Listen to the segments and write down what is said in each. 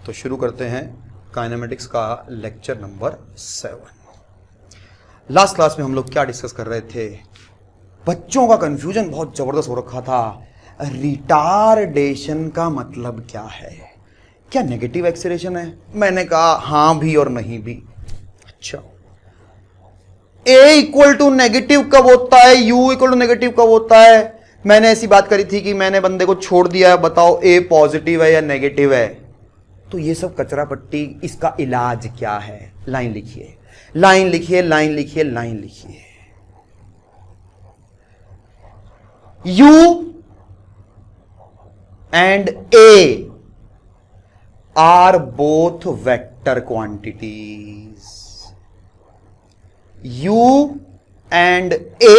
तो शुरू करते हैं काइनेमेटिक्स का लेक्चर नंबर 7। लास्ट क्लास में हम लोग क्या डिस्कस कर रहे थे? बच्चों का कंफ्यूजन बहुत जबरदस्त हो रखा था। रिटार्डेशन का मतलब क्या है? क्या नेगेटिव एक्सीलरेशन है? मैंने कहा हां भी और नहीं भी। अच्छा, ए इक्वल टू नेगेटिव कब होता है, यू इक्वल टू नेगेटिव कब होता है? मैंने ऐसी बात करी थी कि मैंने बंदे को छोड़ दिया है, बताओ ए पॉजिटिव है या नेगेटिव है। तो ये सब कचरा पट्टी, इसका इलाज क्या है? लाइन लिखिए, लाइन लिखिए, लाइन लिखिए, लाइन लिखिए। U and A are both vector quantities. U and A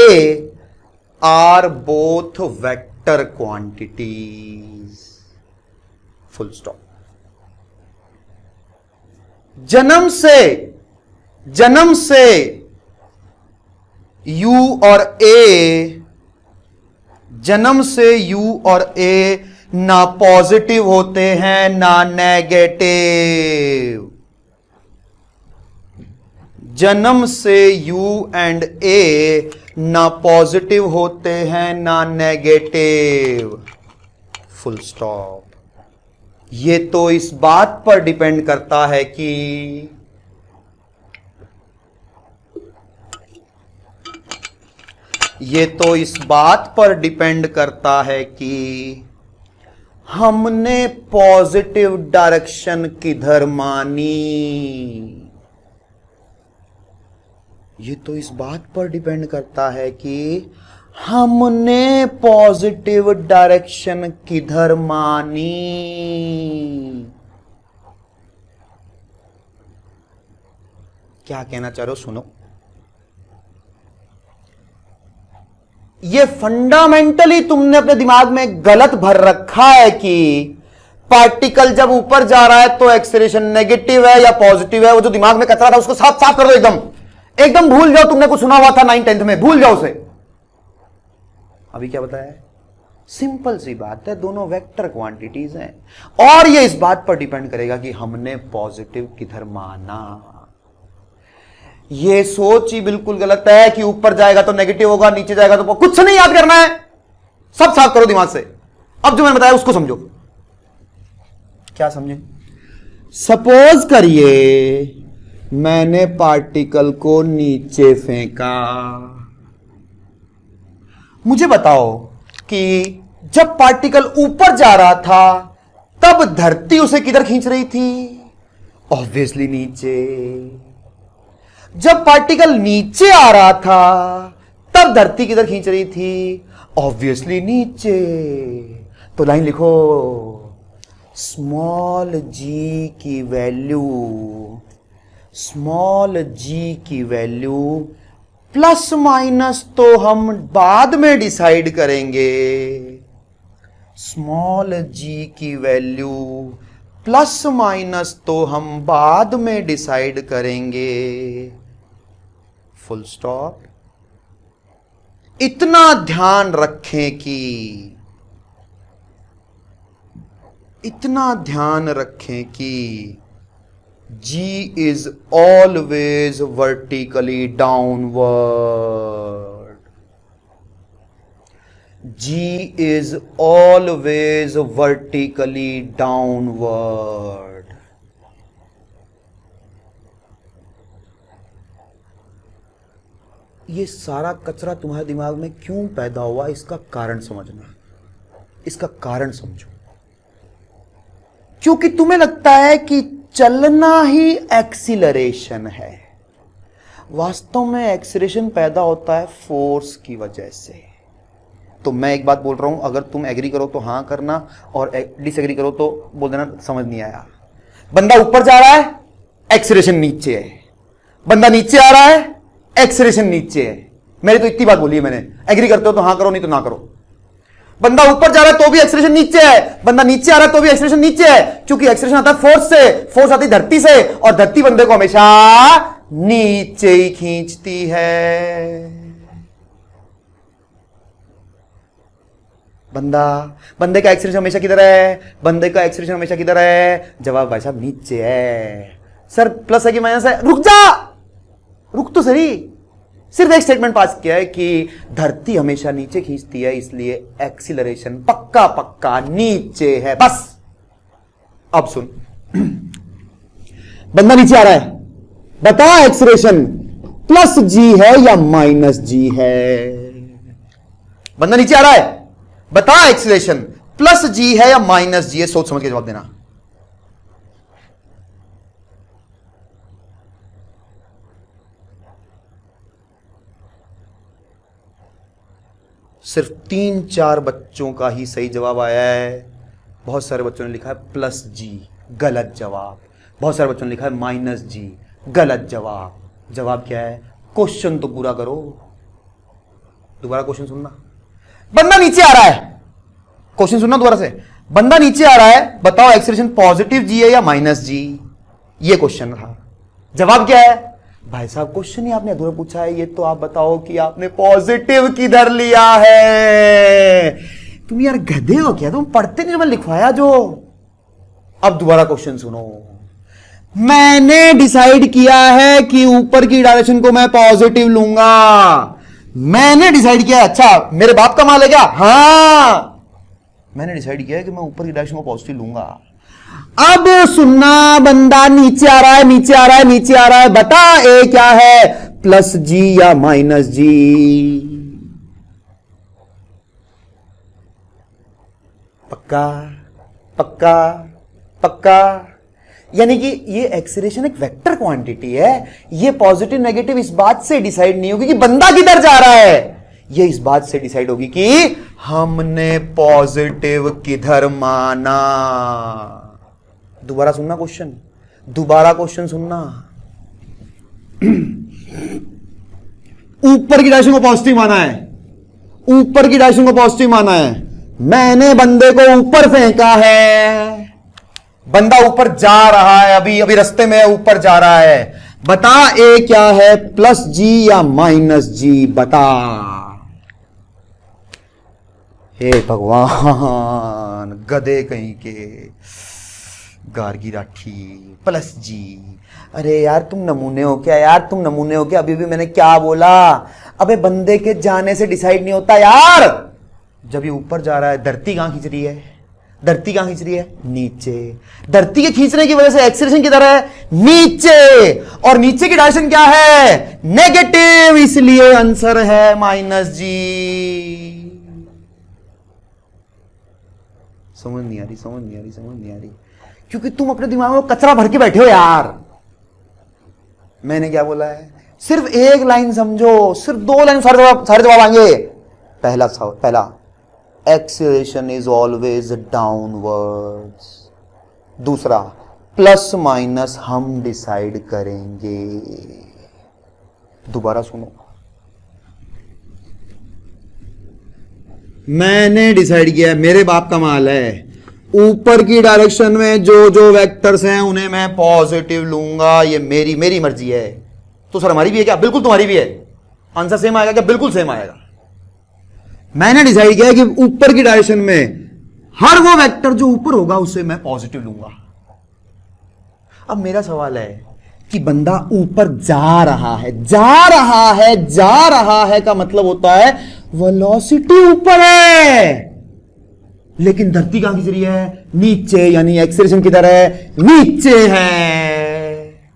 are both vector quantities. Full stop. जन्म से U और A, जन्म से U और A ना पॉजिटिव होते हैं ना नेगेटिव। जन्म से U एंड A ना पॉजिटिव होते हैं ना नेगेटिव। Full stop. ये तो इस बात पर डिपेंड करता है कि हमने पॉजिटिव डायरेक्शन किधर मानी। ये तो इस बात पर डिपेंड करता है कि हमने पॉजिटिव डायरेक्शन किधर मानी। क्या कहना चाह रहे हो? सुनो, ये फंडामेंटली तुमने अपने दिमाग में गलत भर रखा है कि पार्टिकल जब ऊपर जा रहा है तो एक्सेलरेशन नेगेटिव है या पॉजिटिव है। वो जो दिमाग में कचरा था उसको साफ साफ कर दो, एकदम भूल जाओ। तुमने कुछ सुना हुआ था 9th-10th में, भूल जाओ उसे। अभी क्या बताया? सिंपल सी बात है, दोनों वेक्टर क्वांटिटीज हैं और ये इस बात पर डिपेंड करेगा कि हमने पॉजिटिव किधर माना। ये सोच ही बिल्कुल गलत है कि ऊपर जाएगा तो नेगेटिव होगा, नीचे जाएगा तो कुछ नहीं याद करना है, सब साफ करो दिमाग से। अब जो मैंने बताया उसको समझो। क्या समझे? सपोज करिए मैंने पार्टिकल को नीचे फेंका। मुझे बताओ कि जब पार्टिकल ऊपर जा रहा था तब धरती उसे किधर खींच रही थी? ऑब्वियसली नीचे। जब पार्टिकल नीचे आ रहा था तब धरती किधर खींच रही थी? ऑब्वियसली नीचे। तो लाइन लिखो, स्मॉल जी की वैल्यू प्लस माइनस तो हम बाद में डिसाइड करेंगे। स्मॉल जी की वैल्यू प्लस माइनस तो हम बाद में डिसाइड करेंगे। Full stop. इतना ध्यान रखें कि G is always vertically downward. G is always vertically downward. ये सारा कचरा तुम्हारे दिमाग में क्यों पैदा हुआ, इसका कारण समझना, इसका कारण समझो। क्योंकि तुम्हें लगता है कि चलना ही एक्सीलरेशन है। वास्तव में एक्सीलरेशन पैदा होता है फोर्स की वजह से। तो मैं एक बात बोल रहा हूं, अगर तुम एग्री करो तो हां करना और डिसएग्री करो तो बोल देना समझ नहीं आया। बंदा ऊपर जा रहा है, एक्सीलरेशन नीचे है। बंदा नीचे आ रहा है, एक्सीलरेशन नीचे है। मैंने तो इतनी बात बोली है। मैंने एग्री करते हो तो हां करो, नहीं तो ना करो। बंदा ऊपर जा रहा है तो भी एक्सीलरेशन नीचे है, बंदा नीचे आ रहा है तो भी एक्सीलरेशन नीचे है। क्योंकि एक्सीलरेशन आता है फोर्स से, फोर्स आती है धरती से और धरती बंदे को हमेशा नीचे ही खींचती है। बंदा, बंदे का एक्सलेशन हमेशा किधर है? बंदे का एक्सलेशन हमेशा किधर है? जवाब भाई साहब नीचे है। सर प्लस है कि माइनस है? रुक जा, रुक तो सही। सिर्फ एक स्टेटमेंट पास किया है कि धरती हमेशा नीचे खींचती है, इसलिए एक्सीलरेशन पक्का पक्का नीचे है, बस। अब सुन, बंदा नीचे आ रहा है, बता एक्सीलरेशन प्लस जी है या माइनस जी है? बंदा नीचे आ रहा है, बता एक्सीलरेशन प्लस जी है या माइनस जी है? सोच समझ के जवाब देना। सिर्फ 3-4 बच्चों का ही सही जवाब आया है। बहुत सारे बच्चों ने लिखा है प्लस जी, गलत जवाब। बहुत सारे बच्चों ने लिखा है माइनस जी, गलत जवाब। जवाब क्या है? क्वेश्चन तो पूरा करो। दोबारा क्वेश्चन सुनना। बंदा नीचे आ रहा है, क्वेश्चन सुनना दोबारा से। बंदा नीचे आ रहा है, बताओ एक्सीलरेशन पॉजिटिव जी है या माइनस जी? ये क्वेश्चन था। जवाब क्या है? भाई साहब क्वेश्चन ही आपने अधूरा पूछा है, ये तो आप बताओ कि आपने पॉजिटिव किधर लिया है। तुम यार गधे हो क्या? तुम पढ़ते नहीं, मैं लिखवाया जो। अब दोबारा क्वेश्चन सुनो। मैंने डिसाइड किया है कि ऊपर की डायरेक्शन को मैं पॉजिटिव लूंगा। मैंने डिसाइड किया। अच्छा, मेरे बाप का माल है क्या? हाँ, मैंने डिसाइड किया है कि मैं ऊपर की डायरेक्शन को पॉजिटिव लूंगा। अब सुनना, बंदा नीचे आ रहा है, नीचे आ रहा है, नीचे आ रहा है, बता ए क्या है? प्लस जी या माइनस जी? पक्का पक्का पक्का? यानी कि ये एक्सीलरेशन एक वेक्टर क्वांटिटी है। ये पॉजिटिव नेगेटिव इस बात से डिसाइड नहीं होगी कि बंदा किधर जा रहा है, ये इस बात से डिसाइड होगी कि हमने पॉजिटिव किधर माना। दोबारा सुनना क्वेश्चन, दोबारा क्वेश्चन सुनना। ऊपर की डायरेक्शन को पॉजिटिव माना है, ऊपर की डायरेक्शन को पॉजिटिव माना है। मैंने बंदे को ऊपर फेंका है, बंदा ऊपर जा रहा है, अभी अभी रास्ते में ऊपर जा रहा है। बता ए क्या है? प्लस जी या माइनस जी? बता। हे भगवान, गधे कहीं के, गार्गी राठी। प्लस जी? अरे यार तुम नमूने हो क्या? यार तुम नमूने हो क्या? अभी भी मैंने क्या बोला? अबे बंदे के जाने से डिसाइड नहीं होता यार। जब ये ऊपर जा रहा है, धरती कहां खींच रही है? धरती कहां खींच रही है? नीचे। धरती के खींचने की वजह से एक्सीलरेशन किधर है? नीचे। और नीचे की डायरेक्शन क्या है? नेगेटिव, इसलिए आंसर है माइनस जी। समझ नहीं आ रही, समझ नहीं आ रही, समझ नहीं आ रही, क्योंकि तुम अपने दिमाग में कचरा भर के बैठे हो यार। मैंने क्या बोला है? सिर्फ एक लाइन समझो, सिर्फ 2 लाइन सारे जवाब आएंगे। पहला एक्सीलरेशन इज ऑलवेज डाउनवर्ड्स। दूसरा, प्लस माइनस हम डिसाइड करेंगे। दोबारा सुनो, मैंने डिसाइड किया है, मेरे बाप का माल है, ऊपर की डायरेक्शन में जो जो वेक्टर्स हैं उन्हें मैं पॉजिटिव लूंगा। ये मेरी मर्जी है। तो सर हमारी भी है क्या? बिल्कुल तुम्हारी भी है। आंसर सेम आएगा क्या? बिल्कुल सेम आएगा। मैंने डिसाइड किया है कि ऊपर की डायरेक्शन में हर वो वेक्टर जो ऊपर होगा उसे मैं पॉजिटिव लूंगा। अब मेरा सवाल है कि बंदा ऊपर जा रहा है, जा रहा है, जा रहा है का मतलब होता है वेलोसिटी ऊपर है, लेकिन धरती कहां खींच रही है? नीचे। यानी एक्सीलरेशन किधर है? नीचे है।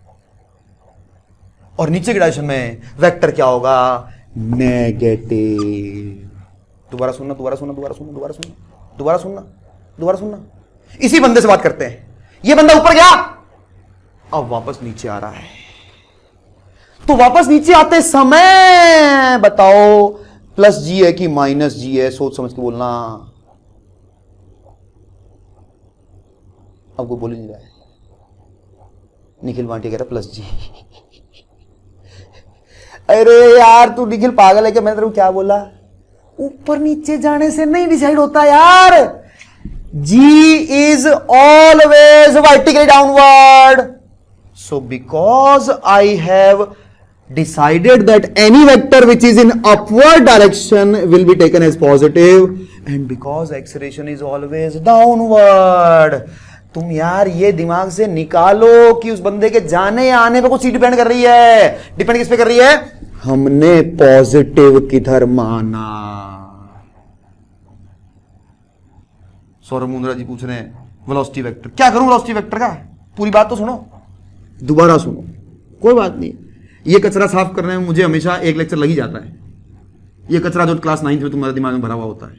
और नीचे की डायरेक्शन में वेक्टर क्या होगा? नेगेटिव। दोबारा सुनना, दोबारा सुनना, दोबारा सुनना, दोबारा सुनना, दोबारा सुनना, दोबारा सुनना। इसी बंदे से बात करते हैं। ये बंदा ऊपर गया, अब वापस नीचे आ रहा है। तो वापस नीचे आते समय बताओ प्लस जी है कि माइनस जी है? सोच समझ के बोलना। अब कोई बोल ही नहीं रहा है। निखिल वांटी कह रहा प्लस जी। अरे यार तू निखिल पागल है क्या? मैंने तेरे को क्या बोला? ऊपर नीचे जाने से नहीं डिसाइड होता यार। G is always vertically downward. So because I have decided that any vector which is in upward direction will be taken as positive and because acceleration is always downward. तुम यार ये दिमाग से निकालो कि उस बंदे के जाने या आने पे कुछ चीज डिपेंड कर रही है. डिपेंड किस पे कर रही है? हमने पॉजिटिव किधर माना. सौरभ मुंद्रा जी पूछ रहे हैं वेलोसिटी वेक्टर. क्या करूं वेलोसिटी वेक्टर का? पूरी बात तो सुनो, दोबारा सुनो, कोई बात नहीं. ये कचरा साफ करने में मुझे हमेशा एक लेक्चर लग ही जाता है. ये कचरा जो क्लास 9th में तुम्हारे दिमाग में भरा हुआ होता है.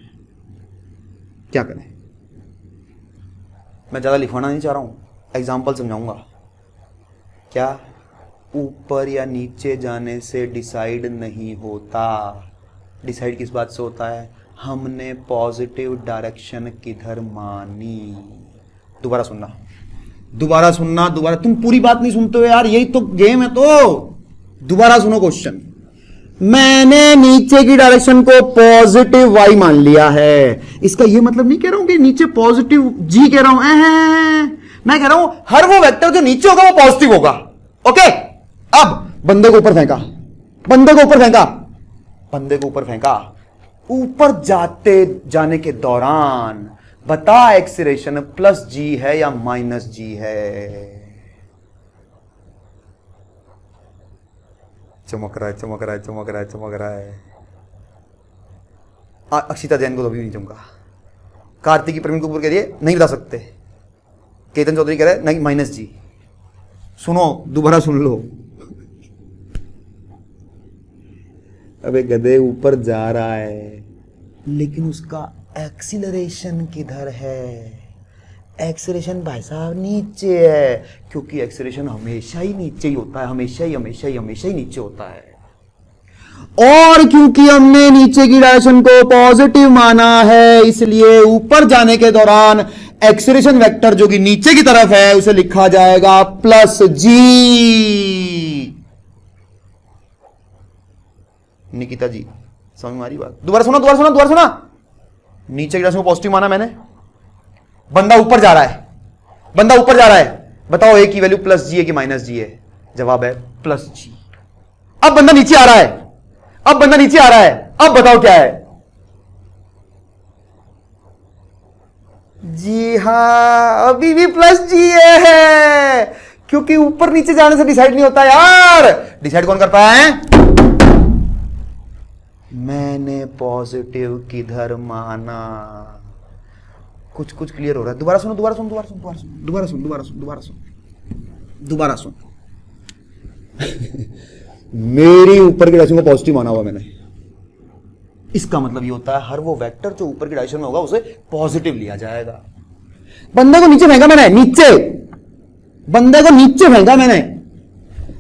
क्या करें? मैं ज्यादा लिखवाना नहीं चाह रहा हूं, एग्जाम्पल समझाऊंगा. क्या ऊपर या नीचे जाने से डिसाइड नहीं होता. डिसाइड किस बात से होता है? हमने पॉजिटिव डायरेक्शन किधर मानी. दोबारा सुनना, दोबारा सुनना, दोबारा. तुम पूरी बात नहीं सुनते हो यार, यही तो गेम है. तो दोबारा सुनो क्वेश्चन. मैंने नीचे की डायरेक्शन को पॉजिटिव y मान लिया है. इसका ये मतलब नहीं कह रहा हूं कि नीचे पॉजिटिव g कह रहा हूं. मैं कह रहा हूं हर वो वेक्टर जो नीचे होगा वो पॉजिटिव होगा. ओके. अब बंदे को ऊपर फेंका, बंदे को ऊपर फेंका, बंदे को ऊपर फेंका. ऊपर जाते जाने के दौरान बता एक्सीलरेशन प्लस g है या माइनस g है? चमक रहा है, चमक रहा है, चमक रहा है, चमक रहा है. अक्षिता जैन को तो अभी नहीं चमका. कार्तिकी प्रवीण कपूर कह रही है नहीं बता सकते. केतन चौधरी कह रहे हैं नहीं माइनस जी. सुनो, दोबारा सुन लो. अबे गधे, ऊपर जा रहा है लेकिन उसका एक्सीलरेशन किधर है? एक्सीलरेशन भाई साहब नीचे है, क्योंकि एक्सीलरेशन हमेशा ही नीचे ही होता है. हमेशा ही हमेशा ही हमेशा ही नीचे होता है. और क्योंकि हमने नीचे की डायरेक्शन को पॉजिटिव माना है, इसलिए ऊपर जाने के दौरान एक्सीलरेशन वेक्टर जो कि नीचे की तरफ है उसे लिखा जाएगा प्लस जी. निकिता जी समझ में आ रही बात? दोबारा सुनो, दोबारा सुनो, दोबारा सुना. नीचे की डायरेक्शन को पॉजिटिव माना मैंने. बंदा ऊपर जा रहा है, बंदा ऊपर जा रहा है. बताओ ए की वैल्यू प्लस जी है कि माइनस जी है? जवाब है प्लस जी. अब बंदा नीचे आ रहा है, अब बंदा नीचे आ रहा है. अब बताओ क्या है? जी हां, अभी भी प्लस जी है, क्योंकि ऊपर नीचे जाने से डिसाइड नहीं होता यार. डिसाइड कौन करता है? मैंने पॉजिटिव किधर माना. कुछ कुछ क्लियर हो रहा है? दोबारा सुनो, दोबारा सुनो, दोबारा सुनो, दोबारा सुनो, दोबारा सुनो, दोबारा सुनो, दोबारा सुनो, दोबारा सुनो. मेरी ऊपर की डायरेक्शन को पॉजिटिव माना हुआ मैंने. इसका मतलब ये होता है हर वो वेक्टर जो ऊपर की डायरेक्शन में होगा उसे पॉजिटिव लिया जाएगा. बंदे को नीचे फेंका मैंने, नीचे, बंदे को नीचे फेंका मैंने.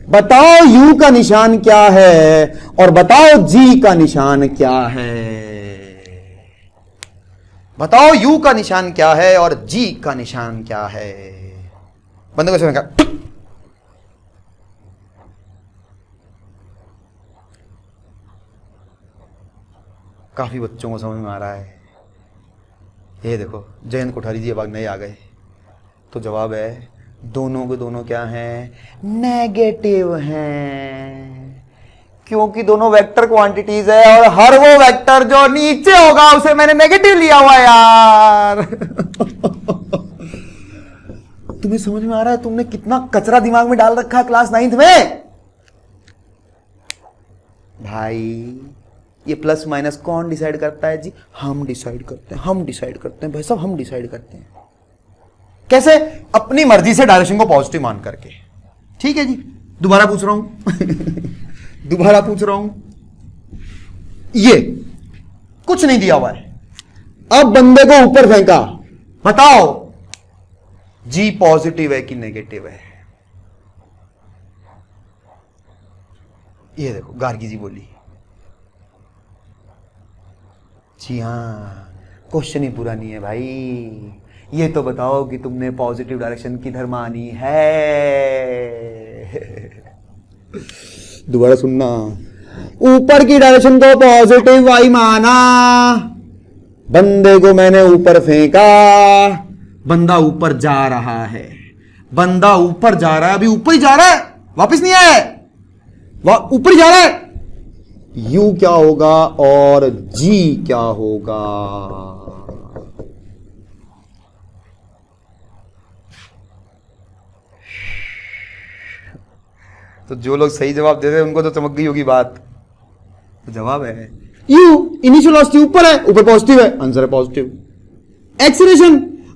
बताओ u का निशान क्या है और बताओ g का निशान क्या है? बताओ u का निशान क्या है और g का निशान क्या है? बंदे को ऐसे फेंका. काफी बच्चों को समझ में आ रहा है. ये देखो जयंत कोठारी जी अब नए आ गए. तो जवाब है दोनों के दोनों क्या हैं? नेगेटिव हैं, क्योंकि दोनों वेक्टर क्वांटिटीज है और हर वो वेक्टर जो नीचे होगा उसे मैंने नेगेटिव लिया हुआ यार. तुम्हें समझ में आ रहा है तुमने कितना कचरा दिमाग में डाल रखा है क्लास 9th में? भाई ये प्लस माइनस कौन डिसाइड करता है जी? हम डिसाइड करते हैं, हम डिसाइड करते हैं भाई साहब, हम डिसाइड करते हैं. कैसे? अपनी मर्जी से डायरेक्शन को पॉजिटिव मान करके. ठीक है जी. दोबारा पूछ रहा हूं दोबारा पूछ रहा हूं. ये कुछ नहीं दिया हुआ है. अब बंदे को ऊपर फेंका. बताओ जी पॉजिटिव है कि नेगेटिव है? ये देखो गार्गी जी बोली. जी हां, क्वेश्चन ही पूरा नहीं है भाई. ये तो बताओ कि तुमने पॉजिटिव डायरेक्शन किधर मानी है? दोबारा सुनना. ऊपर की डायरेक्शन को पॉजिटिव y माना. बंदे को मैंने ऊपर फेंका. बंदा ऊपर जा रहा है, बंदा ऊपर जा रहा है, अभी ऊपर ही जा रहा है, वापस नहीं आया है. वह ऊपर जा रहा है, u क्या होगा और g क्या होगा? तो जो लोग सही जवाब दे रहे हैं उनको तो चमक गई होगी बात। तो जवाब है u, इनिशियल वेलोसिटी ऊपर है, ऊपर पॉजिटिव है, आंसर है पॉजिटिव। एक्सीलरेशन,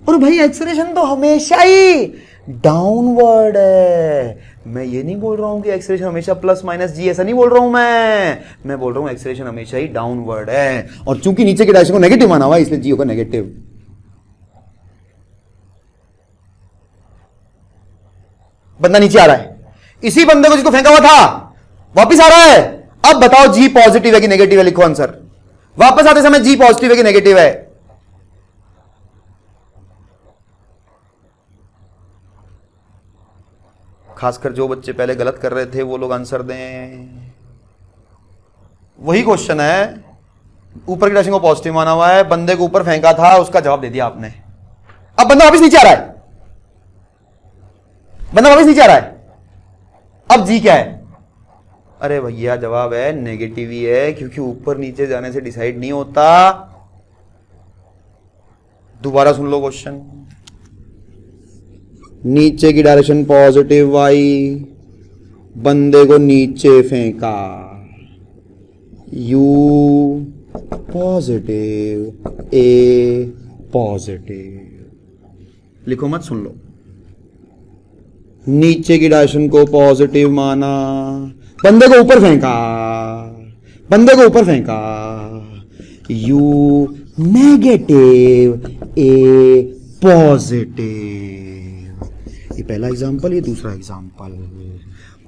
और भाई एक्सीलरेशन तो हमेशा ही डाउनवर्ड है। मैं ये नहीं बोल रहा हूं कि एक्सीलरेशन हमेशा प्लस माइनस जी, ऐसा नहीं बोल रहा हूं मैं बोल रहा हूं एक्सीलरेशन हमेशा ही डाउनवर्ड है, और चूंकि नीचे की डायरेक्शन को नेगेटिव माना हुआ है इसलिए जी होगा नेगेटिव। बंदा नीचे आ रहा है, इसी बंदे को जिसको फेंका हुआ था वापिस आ रहा है। अब बताओ जी पॉजिटिव है कि नेगेटिव है? लिखो आंसर। वापस आते समय जी पॉजिटिव है कि नेगेटिव है? खासकर जो बच्चे पहले गलत कर रहे थे वो लोग आंसर दें। वही क्वेश्चन है, ऊपर की डायरेक्शन को पॉजिटिव माना हुआ है, बंदे को ऊपर फेंका था, उसका जवाब दे दिया आपने। अब बंदा वापस नीचे आ रहा है, बंदा वापस नीचे आ रहा है, अब जी क्या है? अरे भैया जवाब है नेगेटिव ही है, क्योंकि ऊपर नीचे जाने से डिसाइड नहीं होता। दोबारा सुन लो क्वेश्चन। नीचे की डायरेक्शन पॉजिटिव आई, बंदे को नीचे फेंका, u पॉजिटिव, a पॉजिटिव। लिखो मत, सुन लो। नीचे की डायरेक्शन को पॉजिटिव माना, बंदे को ऊपर फेंका, बंदे को ऊपर फेंका, u नेगेटिव, a पॉजिटिव। ये पहला एग्जांपल, ये दूसरा एग्जांपल।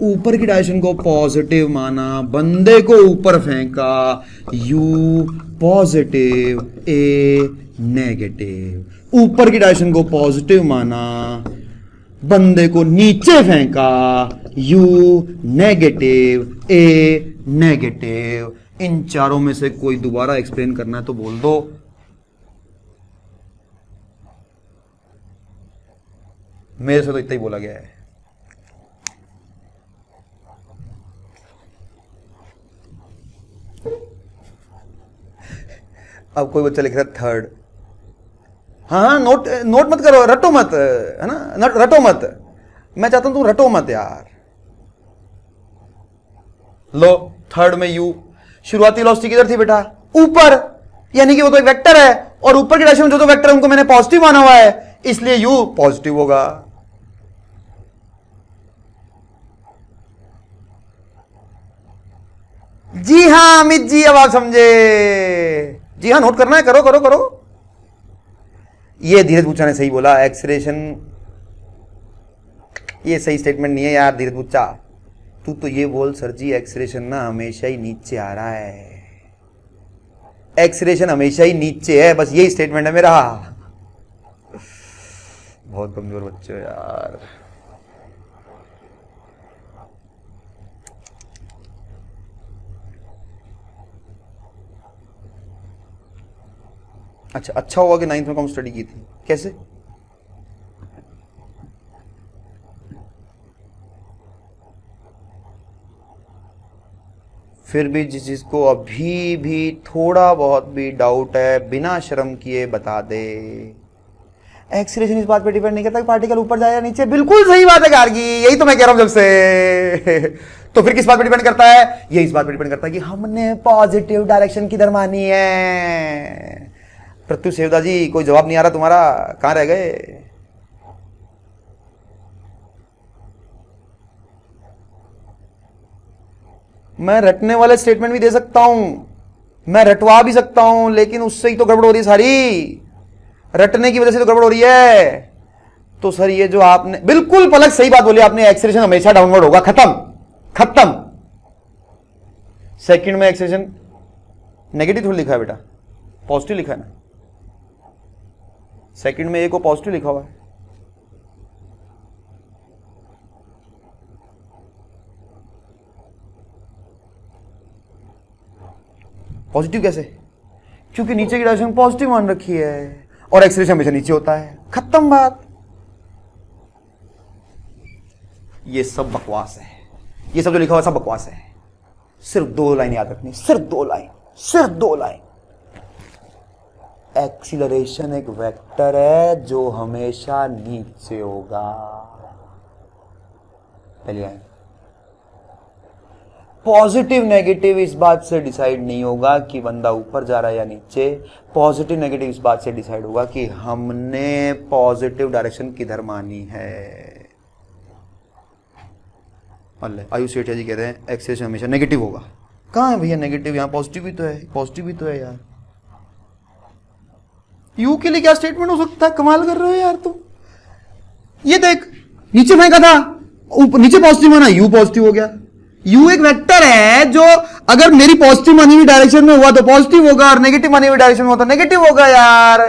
ऊपर की डायरेक्शन को पॉजिटिव माना, बंदे को ऊपर फेंका, u पॉजिटिव, a नेगेटिव। ऊपर की डायरेक्शन को पॉजिटिव माना, बंदे को नीचे फेंका, u नेगेटिव, a नेगेटिव। इन चारों में से कोई दोबारा एक्सप्लेन करना है तो बोल दो। मेरे से तो इतना ही बोला गया है। अब कोई बच्चा लिख रहा है थर्ड। हाँ, नोट मत करो, रटो मत, है ना, रटो मत। मैं चाहता हूं तुम रटो मत यार। लो, थर्ड में u, शुरुआती वेलोसिटी किधर थी बेटा? ऊपर, यानी कि वो तो एक वेक्टर है, और ऊपर की डायरेक्शन में जो वेक्टर है उनको मैंने पॉजिटिव माना हुआ है, इसलिए u पॉजिटिव होगा। जी हां अमित जी, अब आप समझे। जी हां, नोट करना है, करो करो करो। ये धीरज बुच्चा ने सही बोला, एक्सीलरेशन, ये सही स्टेटमेंट नहीं है यार धीरज बुच्चा। तू तो ये बोल सर जी एक्सीलरेशन ना हमेशा ही नीचे आ रहा है, एक्सीलरेशन हमेशा ही नीचे है, बस यही स्टेटमेंट है मेरा। बहुत कमजोर बच्चे हो यार। अच्छा हुआ कि 9th में कम स्टडी की थी। कैसे? फिर भी जिसको अभी भी थोड़ा बहुत भी डाउट है, बिना शर्म किए बता दे। एक्सीलरेशन इस बात पे डिपेंड नहीं करता कि पार्टिकल ऊपर जाए या नीचे। बिल्कुल सही बात है गार्गी, यही तो मैं कह रहा हूं जब से। तो फिर किस बात पे डिपेंड करता है? ये इस बात पे डिपेंड करता है कि हमने पॉजिटिव डायरेक्शन किधर मानी है। प्रत्युष सेवदा जी, कोई जवाब नहीं आ रहा तुम्हारा, कहां रह गए? मैं रटने वाले स्टेटमेंट भी दे सकता हूं, मैं रटवा भी सकता हूं, लेकिन उससे ही तो गड़बड़ हो रही है सारी, रटने की वजह से तो गड़बड़ हो रही है। तो सर ये जो आपने बिल्कुल पलक सही बात बोली आपने, एक्सीलरेशन हमेशा डाउनवर्ड होगा, खत्म खत्म। सेकंड में एक्सीलरेशन नेगेटिव थोड़ी लिखा है बेटा, पॉजिटिव लिखा है ना। सेकंड में ए को पॉजिटिव लिखा हुआ है। पॉजिटिव कैसे? क्योंकि नीचे की डायरेक्शन पॉजिटिव मान रखी है और एक्सीलरेशन हमेशा नीचे होता है, खत्म बात। ये सब बकवास है, ये सब जो लिखा हुआ सब बकवास है। सिर्फ 2 लाइन याद रखनी, सिर्फ 2 लाइन, सिर्फ 2 लाइन। एक्सीलरेशन एक वेक्टर है जो हमेशा नीचे होगा। पहली लाइन। पॉजिटिव नेगेटिव इस बात से डिसाइड नहीं होगा कि बंदा ऊपर जा रहा है या नीचे। पॉजिटिव नेगेटिव इस बात से डिसाइड होगा कि हमने पॉजिटिव डायरेक्शन किधर मानी है। आयुष सेठिया जी कह रहे हैं एक्सेलेरेशन हमेशा नेगेटिव होगा। कहां है भैया नेगेटिव? यहां पॉजिटिव भी तो है, पॉजिटिव भी तो है यार। यू के लिए क्या स्टेटमेंट हो सकता है? कमाल कर रहे हो यार तुम। ये देख, नीचे फेंका था, नीचे पॉजिटिव माना, यू पॉजिटिव हो गया। यू एक वेक्टर है जो अगर मेरी पॉजिटिव मानी हुई डायरेक्शन में हुआ तो पॉजिटिव होगा, और नेगेटिव मानी हुई डायरेक्शन में हुआ तो नेगेटिव होगा यार।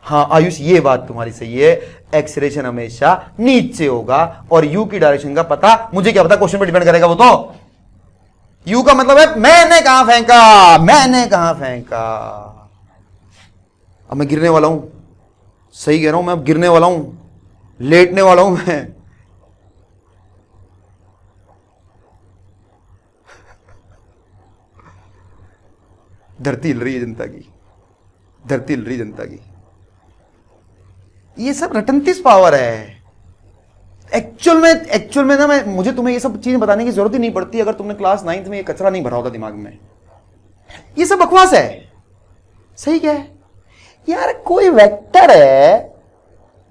हाँ आयुष, ये बात तुम्हारी सही है, एक्सेलरेशन हमेशा नीचे होगा, और यू की डायरेक्शन का पता मुझे क्या पता, क्वेश्चन पे डिपेंड करेगा वो तो। यू का मतलब है मैंने कहां फेंका, मैंने कहां फेंका। अब मैं गिरने वाला हूं, सही कह रहा हूं मैं, अब गिरने वाला हूं, लेटने वाला हूं मैं। धरती हिल रही है जनता की, धरती हिल रही जनता की। ये सब रटंतीस पावर है। एक्चुअल में ना, मुझे तुम्हें ये सब चीजें बताने की जरूरत ही नहीं पड़ती अगर तुमने क्लास 9th में ये कचरा नहीं भरा होता दिमाग में। ये सब बकवास है। सही क्या है यार? कोई वेक्टर है,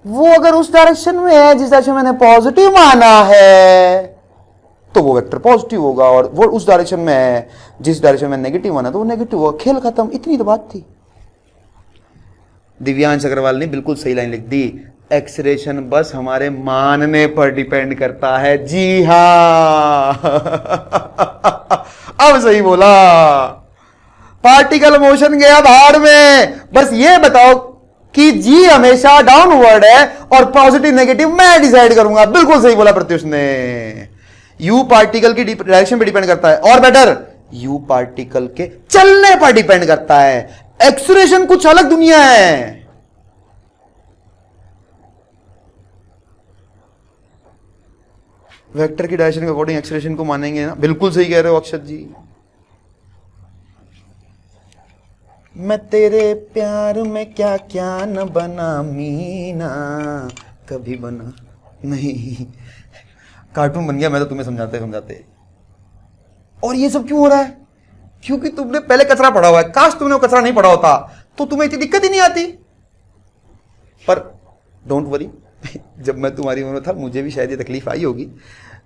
वो अगर उस डायरेक्शन में है जिस डायरेक्शन मैंने पॉजिटिव माना है तो वो वेक्टर पॉजिटिव होगा, और वो उस डायरेक्शन में है जिस डायरेक्शन में नेगेटिव माना तो वो नेगेटिव होगा। खेल खत्म। इतनी तो बात थी। दिव्यांश अग्रवाल ने बिल्कुल सही लाइन लिख दी, एक्सेलरेशन बस हमारे मानने पर डिपेंड करता है। जी हां अब सही बोला। पार्टिकल मोशन गया भाड़ में, बस ये बताओ कि जी हमेशा डाउनवर्ड है और पॉजिटिव नेगेटिव मैं डिसाइड करूंगा। बिल्कुल सही बोला प्रत्युष ने। यू पार्टिकल की डायरेक्शन पे डिपेंड करता है, और बेटर यू पार्टिकल के चलने पर डिपेंड करता है। एक्सेलरेशन कुछ अलग दुनिया है। वेक्टर की डायरेक्शन के अकॉर्डिंग एक्सेलरेशन को मानेंगे ना। बिल्कुल सही कह रहे हो अक्षत जी। मैं तेरे प्यार में क्या क्या न बना मीना, कभी बना नहीं। कार्टून बन गया मैं तो तुम्हें समझाते समझाते। और ये सब क्यों हो रहा है? क्योंकि तुमने पहले कचरा पढ़ा हुआ है। काश तुमने वो कचरा नहीं पढ़ा होता तो तुम्हें इतनी दिक्कत ही नहीं आती। पर डोंट वरी जब मैं तुम्हारी उम्र था मुझे भी शायद ये तकलीफ आई होगी।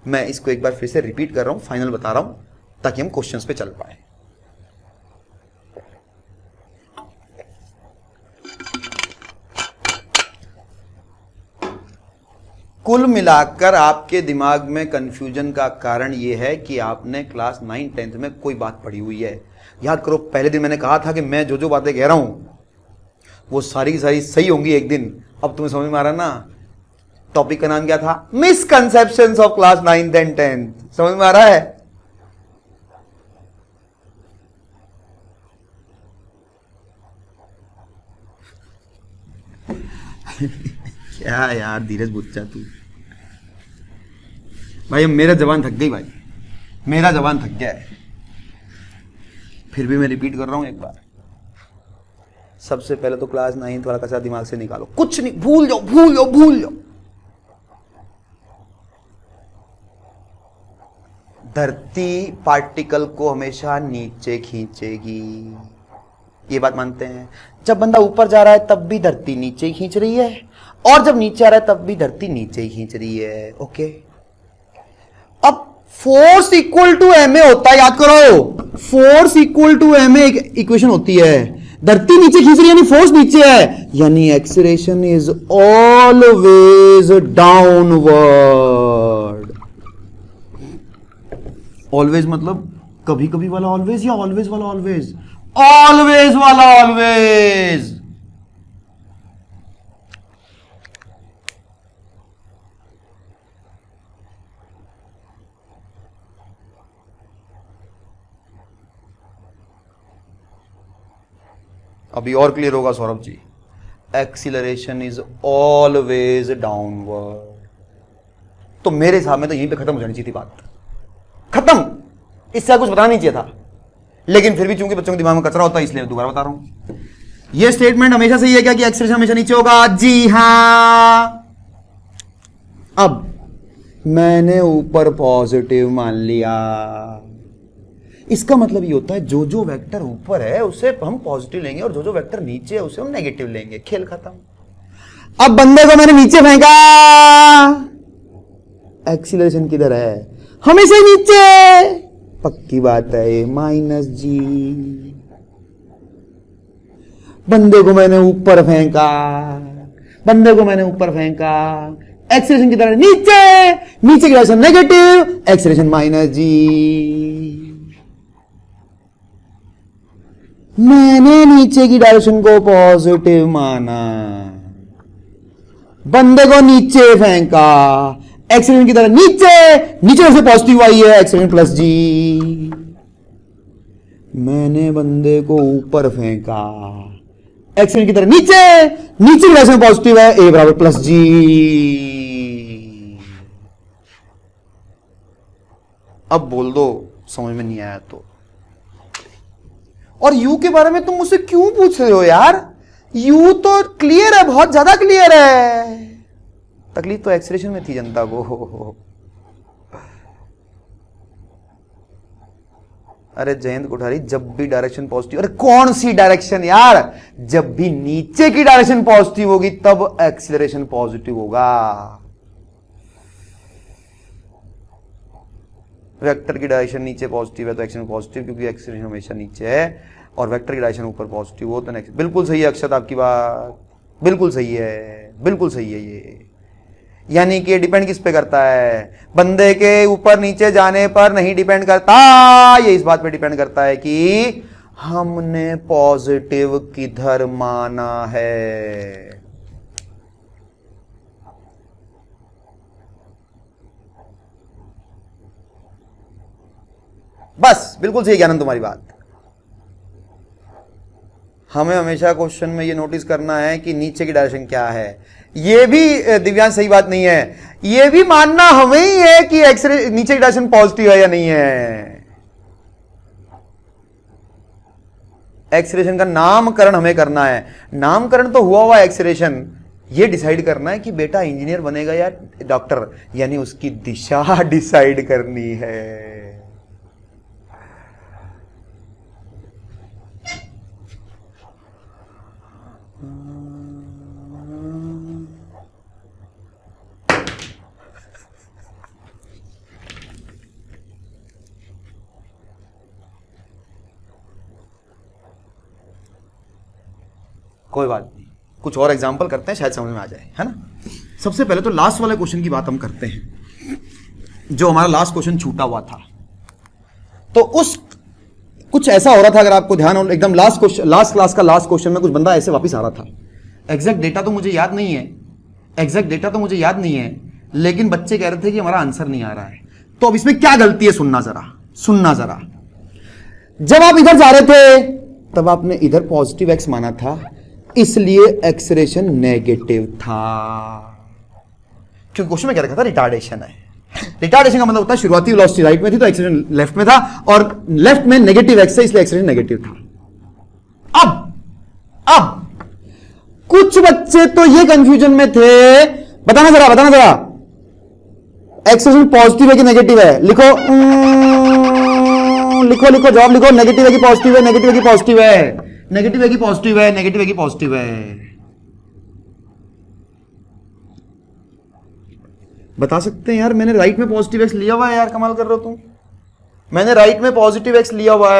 मैं इसको एक बार फिर से रिपीट कर रहा हूं, फाइनल बता रहा हूं ताकि हम क्वेश्चंस पे चल पाए। कुल मिलाकर आपके दिमाग में कंफ्यूजन का कारण यह है कि आपने क्लास 9 10th में कोई बात पढ़ी हुई है। याद करो, पहले दिन मैंने कहा था कि मैं जो जो बातें कह रहा हूं वो सारी की सारी सही होंगी एक दिन। अब तुम्हें समझ में आ रहा ना? टॉपिक का नाम क्या था? Misconceptions of class 9th and 10th। समझ में आ रहा है? क्या यार धीरज बुच्चा तू। भाई मेरा जवान थक गई, भाई मेरा जवान थक गया है। फिर भी मैं रिपीट कर रहा हूं एक बार। सबसे पहले तो क्लास 9th वाला कचरा दिमाग से निकालो। कुछ नहीं, भूल जाओ भूल जाओ भूल जाओ। धरती पार्टिकल को हमेशा नीचे खींचेगी, ये बात मानते हैं। जब बंदा ऊपर जा रहा है तब भी धरती नीचे खींच रही है, और जब नीचे आ रहा है तब भी धरती नीचे ही खींच रही है। ओके, अब फोर्स इक्वल टू एमए होता है। याद करो, फोर्स इक्वल टू एमए एक इक्वेशन होती है। धरती नीचे खींच रही है यानी फोर्स नीचे है, यानी acceleration is always downward. Always मतलब कभी कभी वाला ऑलवेज या ऑलवेज वाला ऑलवेज? ऑलवेज वाला ऑलवेज। अभी और क्लियर होगा Saurabh ji. Acceleration is always downward. तो मेरे हिसाब में तो यहीं पे खत्म हो जानी चाहिए थी बात। खत्म। इससे कुछ बताना नहीं चाहिए था, लेकिन फिर भी चूंकि बच्चों के दिमाग में कचरा होता है इसलिए मैं दोबारा बता रहा हूं। यह स्टेटमेंट हमेशा सही है क्या कि एक्सप्रेशन हमेशा नीचे होगा? जी हां। अब मैंने ऊपर पॉजिटिव मान लिया, इसका मतलब ये होता है जो जो वेक्टर ऊपर है उसे हम पॉजिटिव लेंगे और जो जो वेक्टर नीचे है उसे हम नेगेटिव लेंगे। खेल खत्म। अब बंदे को मैंने नीचे फेंका, एक्सीलरेशन किधर है? हमेशा नीचे। पक्की बात है, -g। बंदे को मैंने ऊपर फेंका, एक्सीलरेशन किधर है? नीचे। नीचे की डायरेक्शन नेगेटिव, एक्सीलरेशन -g। मैंने नीचे की डायरेक्शन को पॉजिटिव माना, बंदे को नीचे फेंका, एक्सीलरेशन की तरह नीचे से पॉजिटिव आई है, एक्सीलरेशन +g। मैंने बंदे को ऊपर फेंका, एक्सीलरेशन की तरह नीचे की डायरेक्शन पॉजिटिव है, a = +g। अब बोल दो समझ में नहीं आया तो। और यू के बारे में तुम मुझसे क्यों पूछ रहे हो यार? यू तो क्लियर है, बहुत ज्यादा क्लियर है। तकलीफ तो एक्सप्रेशन में थी जनता को। अरे जयंत कोठारी, जब भी डायरेक्शन पॉजिटिव, अरे कौन सी डायरेक्शन यार? जब भी नीचे की डायरेक्शन पॉजिटिव होगी तब एक्सीलरेशन पॉजिटिव होगा। वेक्टर की डायरेक्शन नीचे पॉजिटिव है तो एक्सीलरेशन पॉजिटिव, क्योंकि एक्सीलरेशन हमेशा नीचे है, और वेक्टर की डायरेक्शन ऊपर पॉजिटिव हो तो नेक्स्ट। बिल्कुल सही है अक्षत, आपकी बात बिल्कुल सही है, बिल्कुल सही है ये। यानी कि डिपेंड किस पे करता है? बंदे के ऊपर नीचे जाने पर नहीं डिपेंड करता, ये इस बात पे डिपेंड करता है कि हमने पॉजिटिव किधर माना है। बस बिल्कुल सही ज्ञानंद तुम्हारी बात। हमें हमेशा क्वेश्चन में ये नोटिस करना है कि नीचे की डायरेक्शन क्या है। ये भी दिव्यांश सही बात नहीं है, ये भी मानना हमें ही है कि नीचे की डायरेक्शन पॉजिटिव है या नहीं है। एक्सीलरेशन का नामकरण हमें करना है। नामकरण तो हुआ एक्सीलरेशन, ये डिसाइड करना है कि बेटा इंजीनियर बनेगा या डॉक्टर, यानी उसकी दिशा डिसाइड करनी है। कोई बात नहीं, कुछ और एग्जांपल करते हैं, शायद समझ में आ जाए, है ना। सबसे पहले तो लास्ट वाले क्वेश्चन की बात हम करते हैं, जो हमारा लास्ट क्वेश्चन छूटा हुआ था। तो उस कुछ ऐसा हो रहा था, अगर आपको ध्यान हो, एकदम लास्ट क्लास का लास्ट क्वेश्चन में कुछ बंदा ऐसे वापस आ रहा था। एग्जैक्ट डेटा तो मुझे याद नहीं है, लेकिन बच्चे कह रहे थे कि हमारा आंसर नहीं आ रहा है। तो अब इसमें क्या गलती है, सुनना जरा। जब आप इधर जा रहे थे तब आपने इधर पॉजिटिव x माना था, इसलिए एक्सीलरेशन नेगेटिव था। क्योंकि क्वेश्चन में क्या रखा था? रिटार्डेशन है। रिटार्डेशन का मतलब होता है शुरुआती वेलोसिटी राइट में थी तो एक्सीलरेशन लेफ्ट में था, और लेफ्ट में नेगेटिव x है इसलिए एक्सीलरेशन नेगेटिव था। अब कुछ बच्चे तो ये कंफ्यूजन में थे, बताना जरा एक्सीलरेशन पॉजिटिव है कि नेगेटिव है? लिखो जवाब लिखो। नेगेटिव है कि पॉजिटिव है? नेगेटिव है कि पॉजिटिव है? नेगेटिव है कि पॉजिटिव है? नेगेटिव है कि पॉजिटिव है? बता सकते हैं यार। मैंने राइट में पॉजिटिव एक्स लिया हुआ है यार, कमाल कर रहे हो तुम। मैंने राइट में पॉजिटिव एक्स लिया हुआ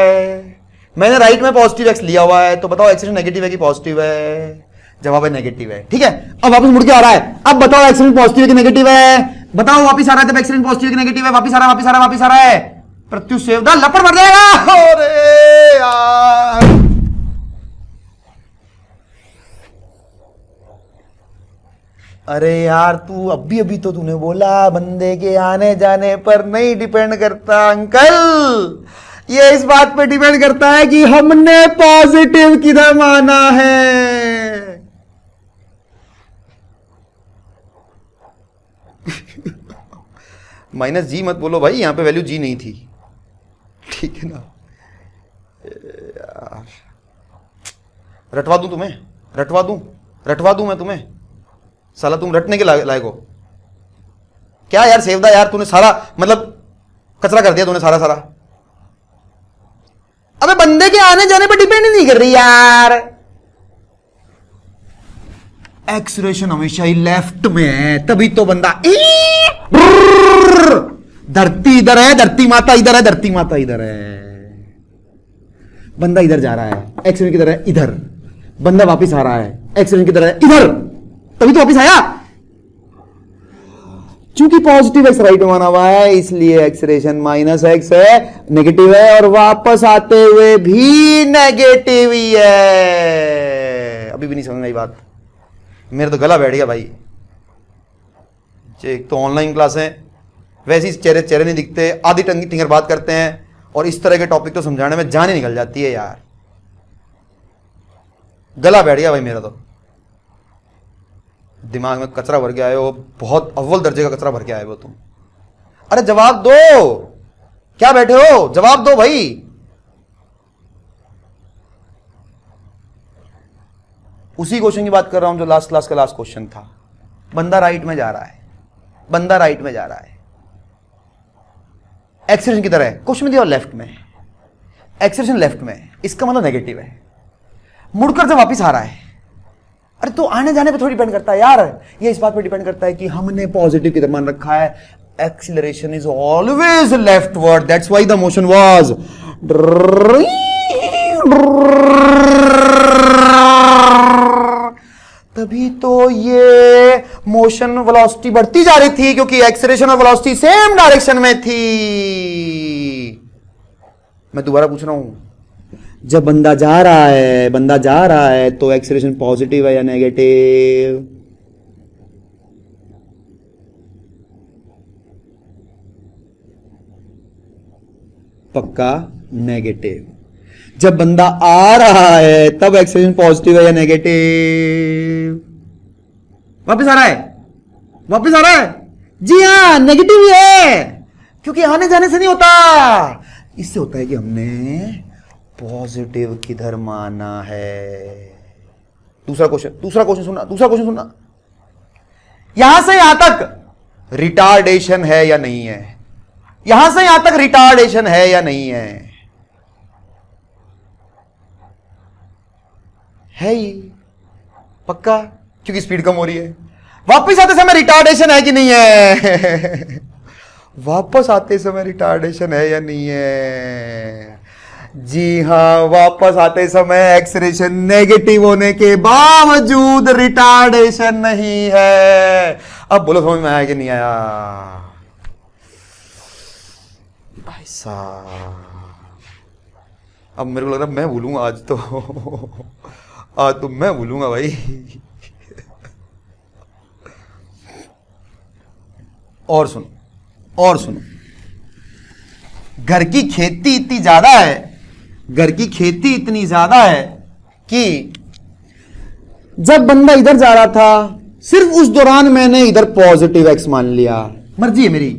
है, तो बताओ एक्सीलरेशन नेगेटिव है कि पॉजिटिव है? जवाब है नेगेटिव है। ठीक है, अब वापस मुड़ के आ रहा है। अब बताओ एक्सीलरेशन पॉजिटिव है कि नेगेटिव है? बताओ, वापस आ रहा है जब एक्सीलरेशन पॉजिटिव है कि नेगेटिव है? वापस आ रहा है। प्रत्युष सेवदा लपड़ मर जाएगा। अरे यार, अरे यार तू अभी तो तूने बोला बंदे के आने जाने पर नहीं डिपेंड करता अंकल, ये इस बात पे डिपेंड करता है कि हमने पॉजिटिव किधर माना है। -g मत बोलो भाई, यहां पे वैल्यू g नहीं थी। ठीक है ना यार, रटवा दूं तुम्हें, रटवा दूं मैं तुम्हें, साला तुम रटने के लायक हो क्या यार? सेवदा यार, तूने सारा मतलब कचरा कर दिया तूने सारा। अबे बंदे के आने जाने पर डिपेंड नहीं कर रही यार। एक्सलेरेशन हमेशा ही लेफ्ट में है, तभी तो बंदा धरती इधर है, धरती माता इधर है, धरती माता इधर है, बंदा इधर जा रहा है, एक्सलेरेशन किधर है? इधर। बंदा वापस आ रहा है, एक्सलेरेशन किधर है? इधर, तभी तो वापस आया। चूंकि पॉजिटिव एक्स राइट में माना हुआ है इसलिए एक्सलेरेशन माइनस एक्स है, नेगेटिव है, और वापस आते हुए भी नेगेटिव ही है। अभी भी नहीं समझ में आई बात? मेरा तो गला बैठ गया भाई। एक तो ऑनलाइन क्लास है, वैसे ही चेहरे नहीं दिखते, आधी टिंगर बात करते हैं, और इस तरह के टॉपिक तो समझाने में जान ही निकल जाती है यार। गला बैठ गया भाई मेरा तो, दिमाग में कचरा भर के आए हो, बहुत अव्वल दर्जे का कचरा भर के आए हो तुम। अरे जवाब दो, क्या बैठे हो? जवाब दो भाई। उसी क्वेश्चन की बात कर रहा हूं जो लास्ट क्लास का लास्ट क्वेश्चन था। बंदा राइट में जा रहा है, बंदा राइट में जा रहा है, एक्सलेरेशन किधर है? क्वेश्चन में दिया लेफ्ट में, एक्सलेरेशन लेफ्ट में, इसका मतलब नेगेटिव है। मुड़कर जब वापस आ रहा है, अरे तो आने जाने पे थोड़ी डिपेंड करता है यार, ये इस बात पे डिपेंड करता है कि हमने पॉजिटिव किधर मान रखा है। Acceleration is always leftward, that's why the motion was, तभी तो ये मोशन वेलोसिटी बढ़ती जा रही थी, क्योंकि एक्सीलरेशन और वेलोसिटी सेम डायरेक्शन में थी। मैं दोबारा पूछ रहा हूं, जब बंदा जा रहा है तो एक्सीलरेशन पॉजिटिव है या नेगेटिव? पक्का नेगेटिव। जब बंदा आ रहा है तब एक्सीलरेशन पॉजिटिव है या नेगेटिव? वापस आ रहा है, जी हाँ नेगेटिव ही है, क्योंकि आने जाने से नहीं होता, इससे होता है कि हमने पॉजिटिव किधर माना है। दूसरा क्वेश्चन सुनना, यहां से यहां तक रिटार्डेशन है या नहीं है? यहां से यहां तक रिटार्डेशन है या नहीं है? है ही पक्का, क्योंकि स्पीड कम हो रही है। वापस आते समय रिटार्डेशन है कि नहीं है? वापस आते समय रिटार्डेशन है या नहीं है? जी हां, वापस आते समय एक्सीलरेशन नेगेटिव होने के बावजूद रिटार्डेशन नहीं है। अब बोलो समझ में आया कि नहीं आया भाई साहब? अब मेरे को लग रहा है मैं भूलूंगा आज तो मैं भूलूंगा भाई। और सुनो, घर की खेती इतनी ज्यादा है कि जब बंदा इधर जा रहा था सिर्फ उस दौरान मैंने इधर पॉजिटिव एक्स मान लिया, मर्जी है मेरी।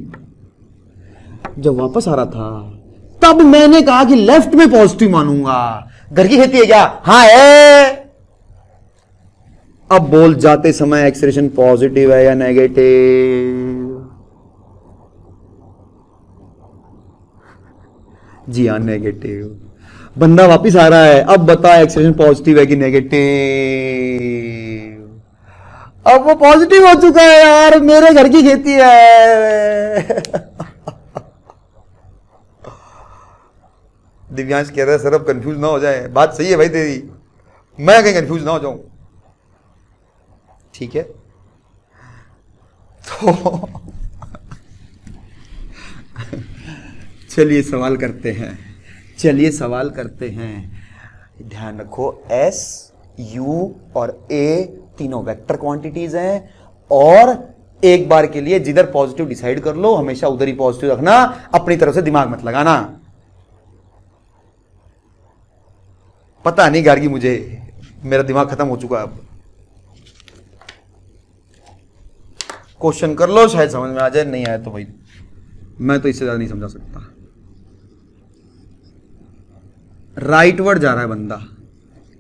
जब वापस आ रहा था तब मैंने कहा कि लेफ्ट में पॉजिटिव मानूंगा। घर की खेती है क्या? हाँ है। अब बोल जाते समय एक्सीलरेशन पॉजिटिव है या नेगेटिव? जी हाँ नेगेटिव। बंदा वापिस आ रहा है, अब बता एक्सीलरेशन पॉजिटिव है कि नेगेटिव? अब वो पॉजिटिव हो चुका है यार, मेरे घर की खेती है। दिव्यांश कह रहा है सर अब कंफ्यूज ना हो जाए। बात सही है भाई तेरी, मैं कहीं कंफ्यूज ना हो जाऊं, ठीक है? तो चलिए सवाल करते हैं। ध्यान रखो एस, यू और ए तीनों वेक्टर क्वांटिटीज हैं, और एक बार के लिए जिधर पॉजिटिव डिसाइड कर लो हमेशा उधर ही पॉजिटिव रखना, अपनी तरफ से दिमाग मत लगाना। पता नहीं गार्गी, मुझे मेरा दिमाग खत्म हो चुका है। अब क्वेश्चन कर लो, शायद समझ में आ जाए, नहीं आया तो भाई मैं तो इससे ज्यादा नहीं समझा सकता। राइटवर्ड जा रहा है बंदा,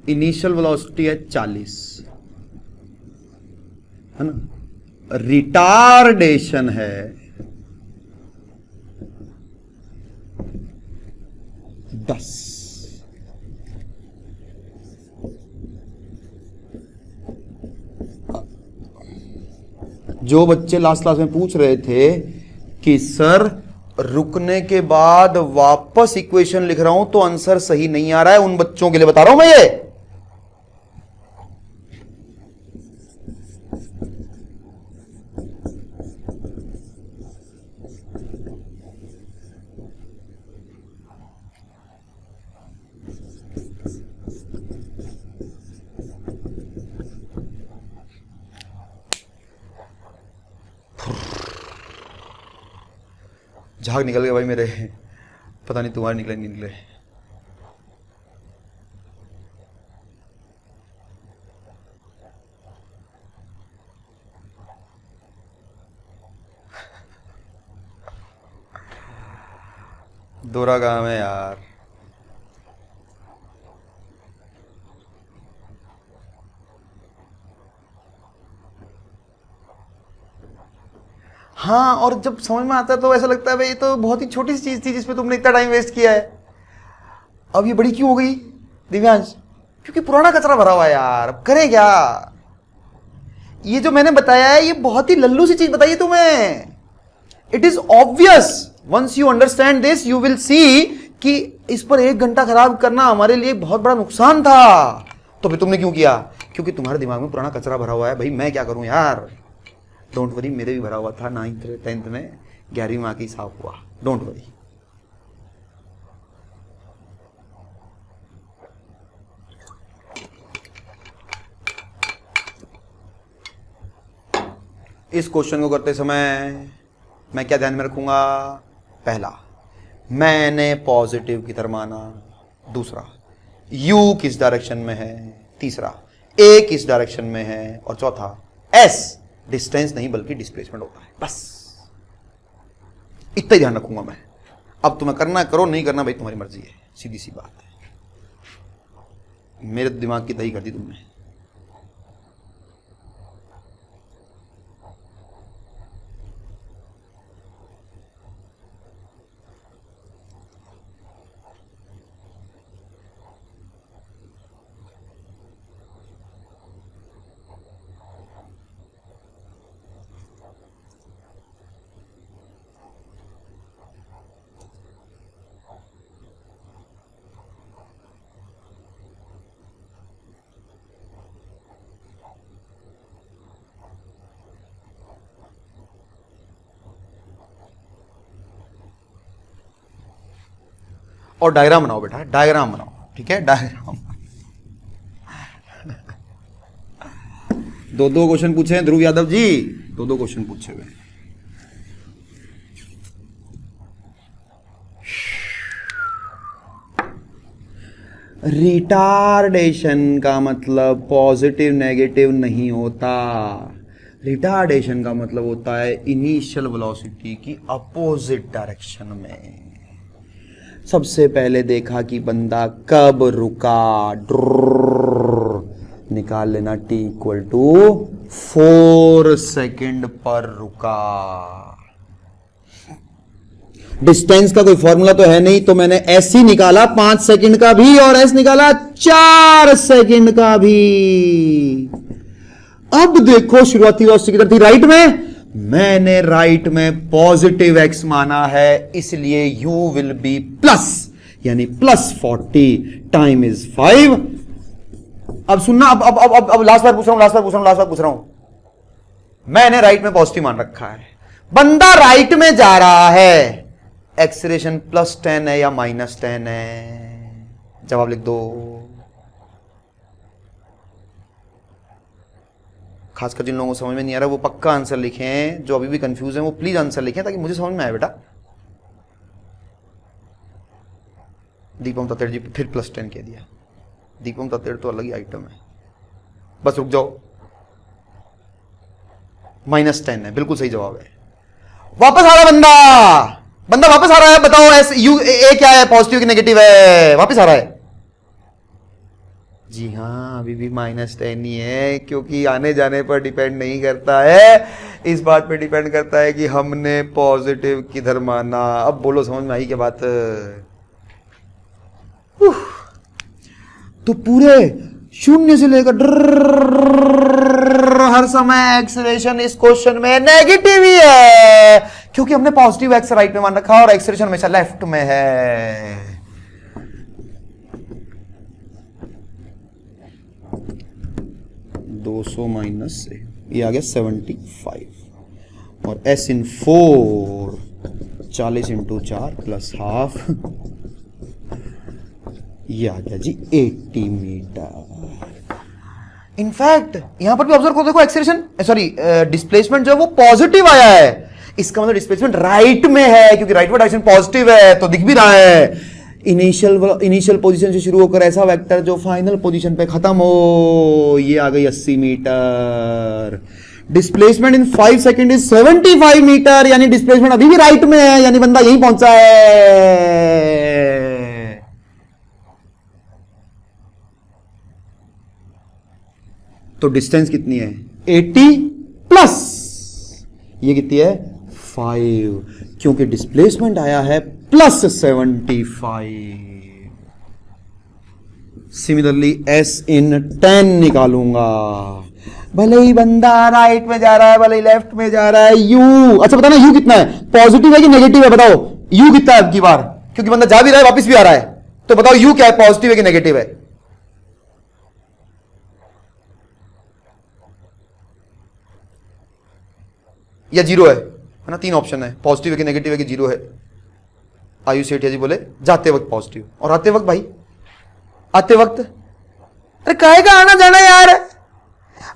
इनिशियल वेलोसिटी है 40, है ना, रिटार्डेशन है 10। जो बच्चे लास्ट क्लास में पूछ रहे थे कि सर रुकने के बाद वापस इक्वेशन लिख रहा हूं तो आंसर सही नहीं आ रहा है, उन बच्चों के लिए बता रहा हूं मैं ये। झाग निकल गए भाई मेरे, पता नहीं तुम्हारे निकले नहीं निकले। दोहरा काम है यार। हाँ, और जब समझ में आता है तो ऐसा लगता है भाई ये तो बहुत ही छोटी सी चीज थी जिसपे तुमने इतना टाइम वेस्ट किया है, अब ये बड़ी क्यों हो गई दिव्यांश? क्योंकि पुराना कचरा भरा हुआ है यार, अब करें क्या? ये जो मैंने बताया है ये बहुत ही लल्लू सी चीज बताई है तुम्हें। It is obvious, once you understand this you will see कि इस पर 1 घंटा खराब करना हमारे लिए बहुत बड़ा नुकसान था। तो फिर तुमने क्यों किया? क्योंकि तुम्हारे दिमाग में पुराना कचरा भरा हुआ है। भाई मैं क्या करूं यार, डोंट वरी, मेरे भी भरा हुआ था 9th 10th में, 11वीं में आके साफ हुआ, डोंट वरी। इस क्वेश्चन को करते समय मैं क्या ध्यान में रखूंगा? पहला, मैंने पॉजिटिव की तरफ माना। दूसरा, यू किस डायरेक्शन में है। तीसरा, ए किस डायरेक्शन में है। और चौथा, एस डिस्टेंस नहीं बल्कि डिस्प्लेसमेंट होता है। बस इतना ही ध्यान रखूंगा मैं। अब तुम्हें करना करो, नहीं करना भाई तुम्हारी मर्जी है, सीधी सी बात है। मेरे दिमाग की दही कर दी तुमने। और डायग्राम बनाओ बेटा, डायग्राम बनाओ, ठीक है, डायग्राम। 2 क्वेश्चन पूछे हैं ध्रुव यादव जी, 2 क्वेश्चन पूछे हुए। रिटार्डेशन का मतलब पॉजिटिव नेगेटिव नहीं होता। रिटार्डेशन का मतलब होता है इनिशियल वेलोसिटी की अपोजिट डायरेक्शन में। सबसे पहले देखा कि बंदा कब रुका, निकाल लेना t = 4 सेकेंड पर रुका। डिस्टेंस का कोई फॉर्मूला तो है नहीं, तो मैंने s ही निकाला 5 सेकेंड का भी और s निकाला 4 सेकेंड का भी। अब देखो शुरुआती वेलोसिटी किधर थी, राइट में। मैंने राइट में पॉजिटिव x माना है, इसलिए u विल बी प्लस, यानी +40, टाइम इज 5। अब सुनना, अब लास्ट बार पूछ रहा हूं। मैंने राइट में पॉजिटिव मान रखा है, बंदा राइट में जा रहा है, एक्सीलरेशन +10 है या -10 है? जवाब लिख दो। खासकर जिन लोगों को समझ में नहीं आ रहा वो पक्का आंसर लिखें, जो अभी भी कंफ्यूज हैं वो प्लीज आंसर लिखें ताकि मुझे समझ में आए बेटा। दीपम तत्तेड़ जी फिर +10 कह दिया। दीपम तत्तेड़ तो अलग ही आइटम है, बस रुक जाओ। -10 है, बिल्कुल सही जवाब है। वापस आ रहा बंदा वापस आ रहा है, बताओ एस यू ए क्या है, पॉजिटिव की नेगेटिव है? वापस आ रहा है, जी हाँ, अभी भी -10 ही है, क्योंकि आने जाने पर डिपेंड नहीं करता है, इस बात पे डिपेंड करता है कि हमने पॉजिटिव किधर माना। अब बोलो, समझ में आई क्या बात? तो पूरे शून्य से लेकर हर समय एक्सेलरेशन इस क्वेश्चन में नेगेटिव ही है, क्योंकि हमने पॉजिटिव एक्स राइट में मान रखा और एक्सेलरेशन हमेशा लेफ्ट में है। 200 माइनस से ये आ गया 75 और S इन 4 40 इंटू 4 प्लस हाफ, ये आ गया जी 80 मीटर। इनफैक्ट यहां पर भी ऑब्जर्व करो, देखो एक्सेलरेशन सॉरी डिस्प्लेसमेंट जो है वो पॉजिटिव आया है, इसका मतलब डिस्प्लेसमेंट राइट में है, क्योंकि राइट वर्ड डायरेक्शन पॉजिटिव है तो दिख भी रहा है। इनिशियल पोजीशन से शुरू होकर ऐसा वेक्टर जो फाइनल पोजीशन पे खत्म हो, ये आ गई 80 metre. Displacement in 5 second is 75 metre, यानी डिस्प्लेसमेंट अभी भी राइट में है, यानी बंदा यहीं पहुंचा है। तो डिस्टेंस कितनी है? 80 प्लस ये कितनी है? 5, क्योंकि डिस्प्लेसमेंट आया है प्लस 75। सिमिलरली S इन 10 निकालूंगा, भले ही बंदा राइट में जा रहा है, भले ही लेफ्ट में जा रहा है। U, अच्छा बताना U कितना है? पॉजिटिव है कि नेगेटिव है? बताओ U कितना है अब की बार, क्योंकि बंदा जा भी रहा है वापस भी आ रहा है, तो बताओ U क्या है, पॉजिटिव है कि नेगेटिव है? या जीरो है ना? 3 ऑप्शन है, पॉजिटिव है कि नेगेटिव है कि जीरो है। आयुष सेठिया जी बोले जाते वक्त पॉजिटिव, और आते वक्त भाई, आते वक्त अरे काहे का आना जाना यार,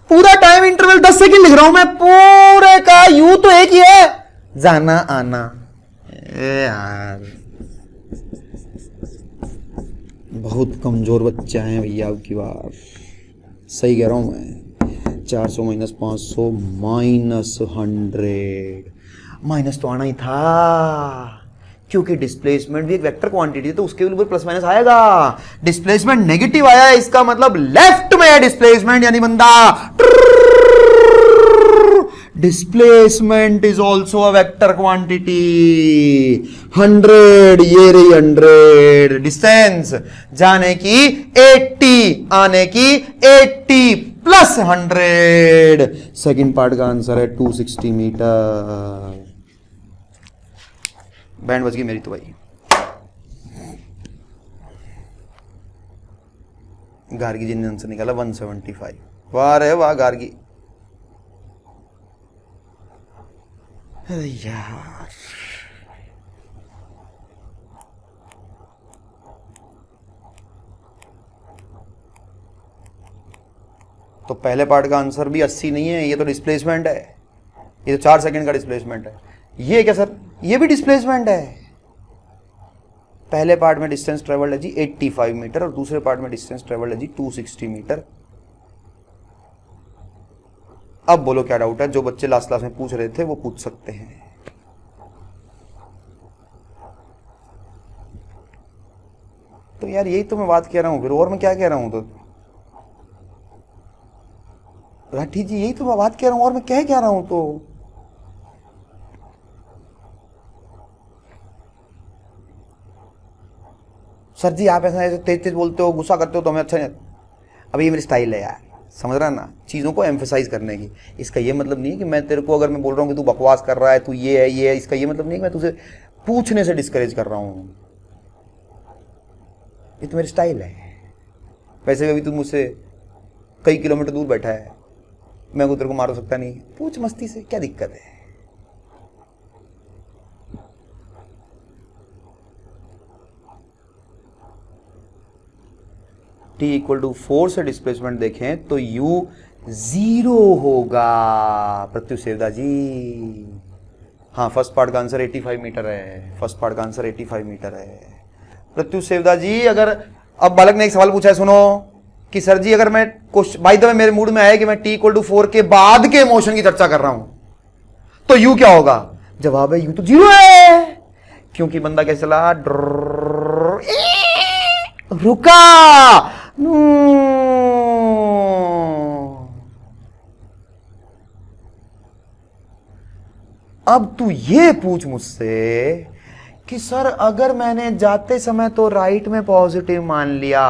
पूरा टाइम इंटरवल 10 सेकंड लिख रहा हूं मैं, पूरे का यू तो एक ही है, जाना आना। यार बहुत कमजोर बच्चे हैं भैया अब की बार, सही कह रहा हूं मैं। 400 माइनस 500 माइनस 100, माइनस तो आना ही था, क्योंकि डिस्प्लेसमेंट भी एक वेक्टर क्वांटिटी है तो उसके ऊपर प्लस माइनस आएगा। डिस्प्लेसमेंट नेगेटिव आया है, इसका मतलब लेफ्ट में है डिस्प्लेसमेंट, यानी बंदा displacement is also a vector quantity. 100, ये रही 100, डिस्टेंस जाने की 80, आने की 80 प्लस 100। सेकंड पार्ट का आंसर है 260 मीटर। बैंड बज गई मेरी तो भाई। गार्गी जी ने आंसर निकाला 175। वाह रे वाह गार्गी। अरे यार तो पहले पार्ट का आंसर भी 80 नहीं है, ये तो डिस्प्लेसमेंट है, ये तो 4 सेकंड का डिस्प्लेसमेंट है। ये क्या सर? ये भी डिस्प्लेसमेंट है। पहले पार्ट में डिस्टेंस ट्रेवल्ड है जी 85 मीटर और दूसरे पार्ट में डिस्टेंस ट्रेवल्ड है जी 260 मीटर। अब बोलो क्या डाउट है? जो बच्चे लास्ट क्लास में पूछ रहे थे वो पूछ सकते हैं। तो यार यही तो मैं बात कह रहा हूं, फिर और मैं क्या कह रहा हूं? तो राठी जी यही तो मैं बात कह रहा हूं, और मैं क्या रहा हूं? तो सर जी आप ऐसा तेज तेज बोलते हो, गुस्सा करते हो तो हमें अच्छा नहीं। अब ये मेरी स्टाइल है यार, समझ रहा ना, चीज़ों को एम्फेसाइज करने की। इसका ये मतलब नहीं है कि मैं तेरे को, अगर मैं बोल रहा हूँ कि तू बकवास कर रहा है, तू ये है, इसका ये मतलब नहीं है कि मैं तुझे पूछने से डिस्करेज कर रहा हूँ। ये तो मेरी स्टाइल है। वैसे भी तू मुझसे कई किलोमीटर दूर बैठा है, मैं को तेरे को मार सकता नहीं, पूछ मस्ती से, क्या दिक्कत है? T इक्वल टू 4 से डिस्प्लेसमेंट देखें तो U 0 होगा प्रत्युष सेवदा जी। हाँ, फर्स्ट पार्ट का आंसर 85 मीटर है, फर्स्ट पार्ट का आंसर 85 मीटर है प्रत्युष सेवदा जी। अगर अब बालक ने एक सवाल पूछा है, सुनो, कि सर जी अगर मैं बाय द वे मेरे मूड में आया कि मैं T इक्वल टू 4 के बाद के मोशन की चर्चा कर रहा हूं तो U क्या होगा? जवाब है U तो 0 है, क्योंकि बंदा कैसे चला, रुका, अब तू ये पूछ मुझसे कि सर अगर मैंने जाते समय तो राइट में पॉजिटिव मान लिया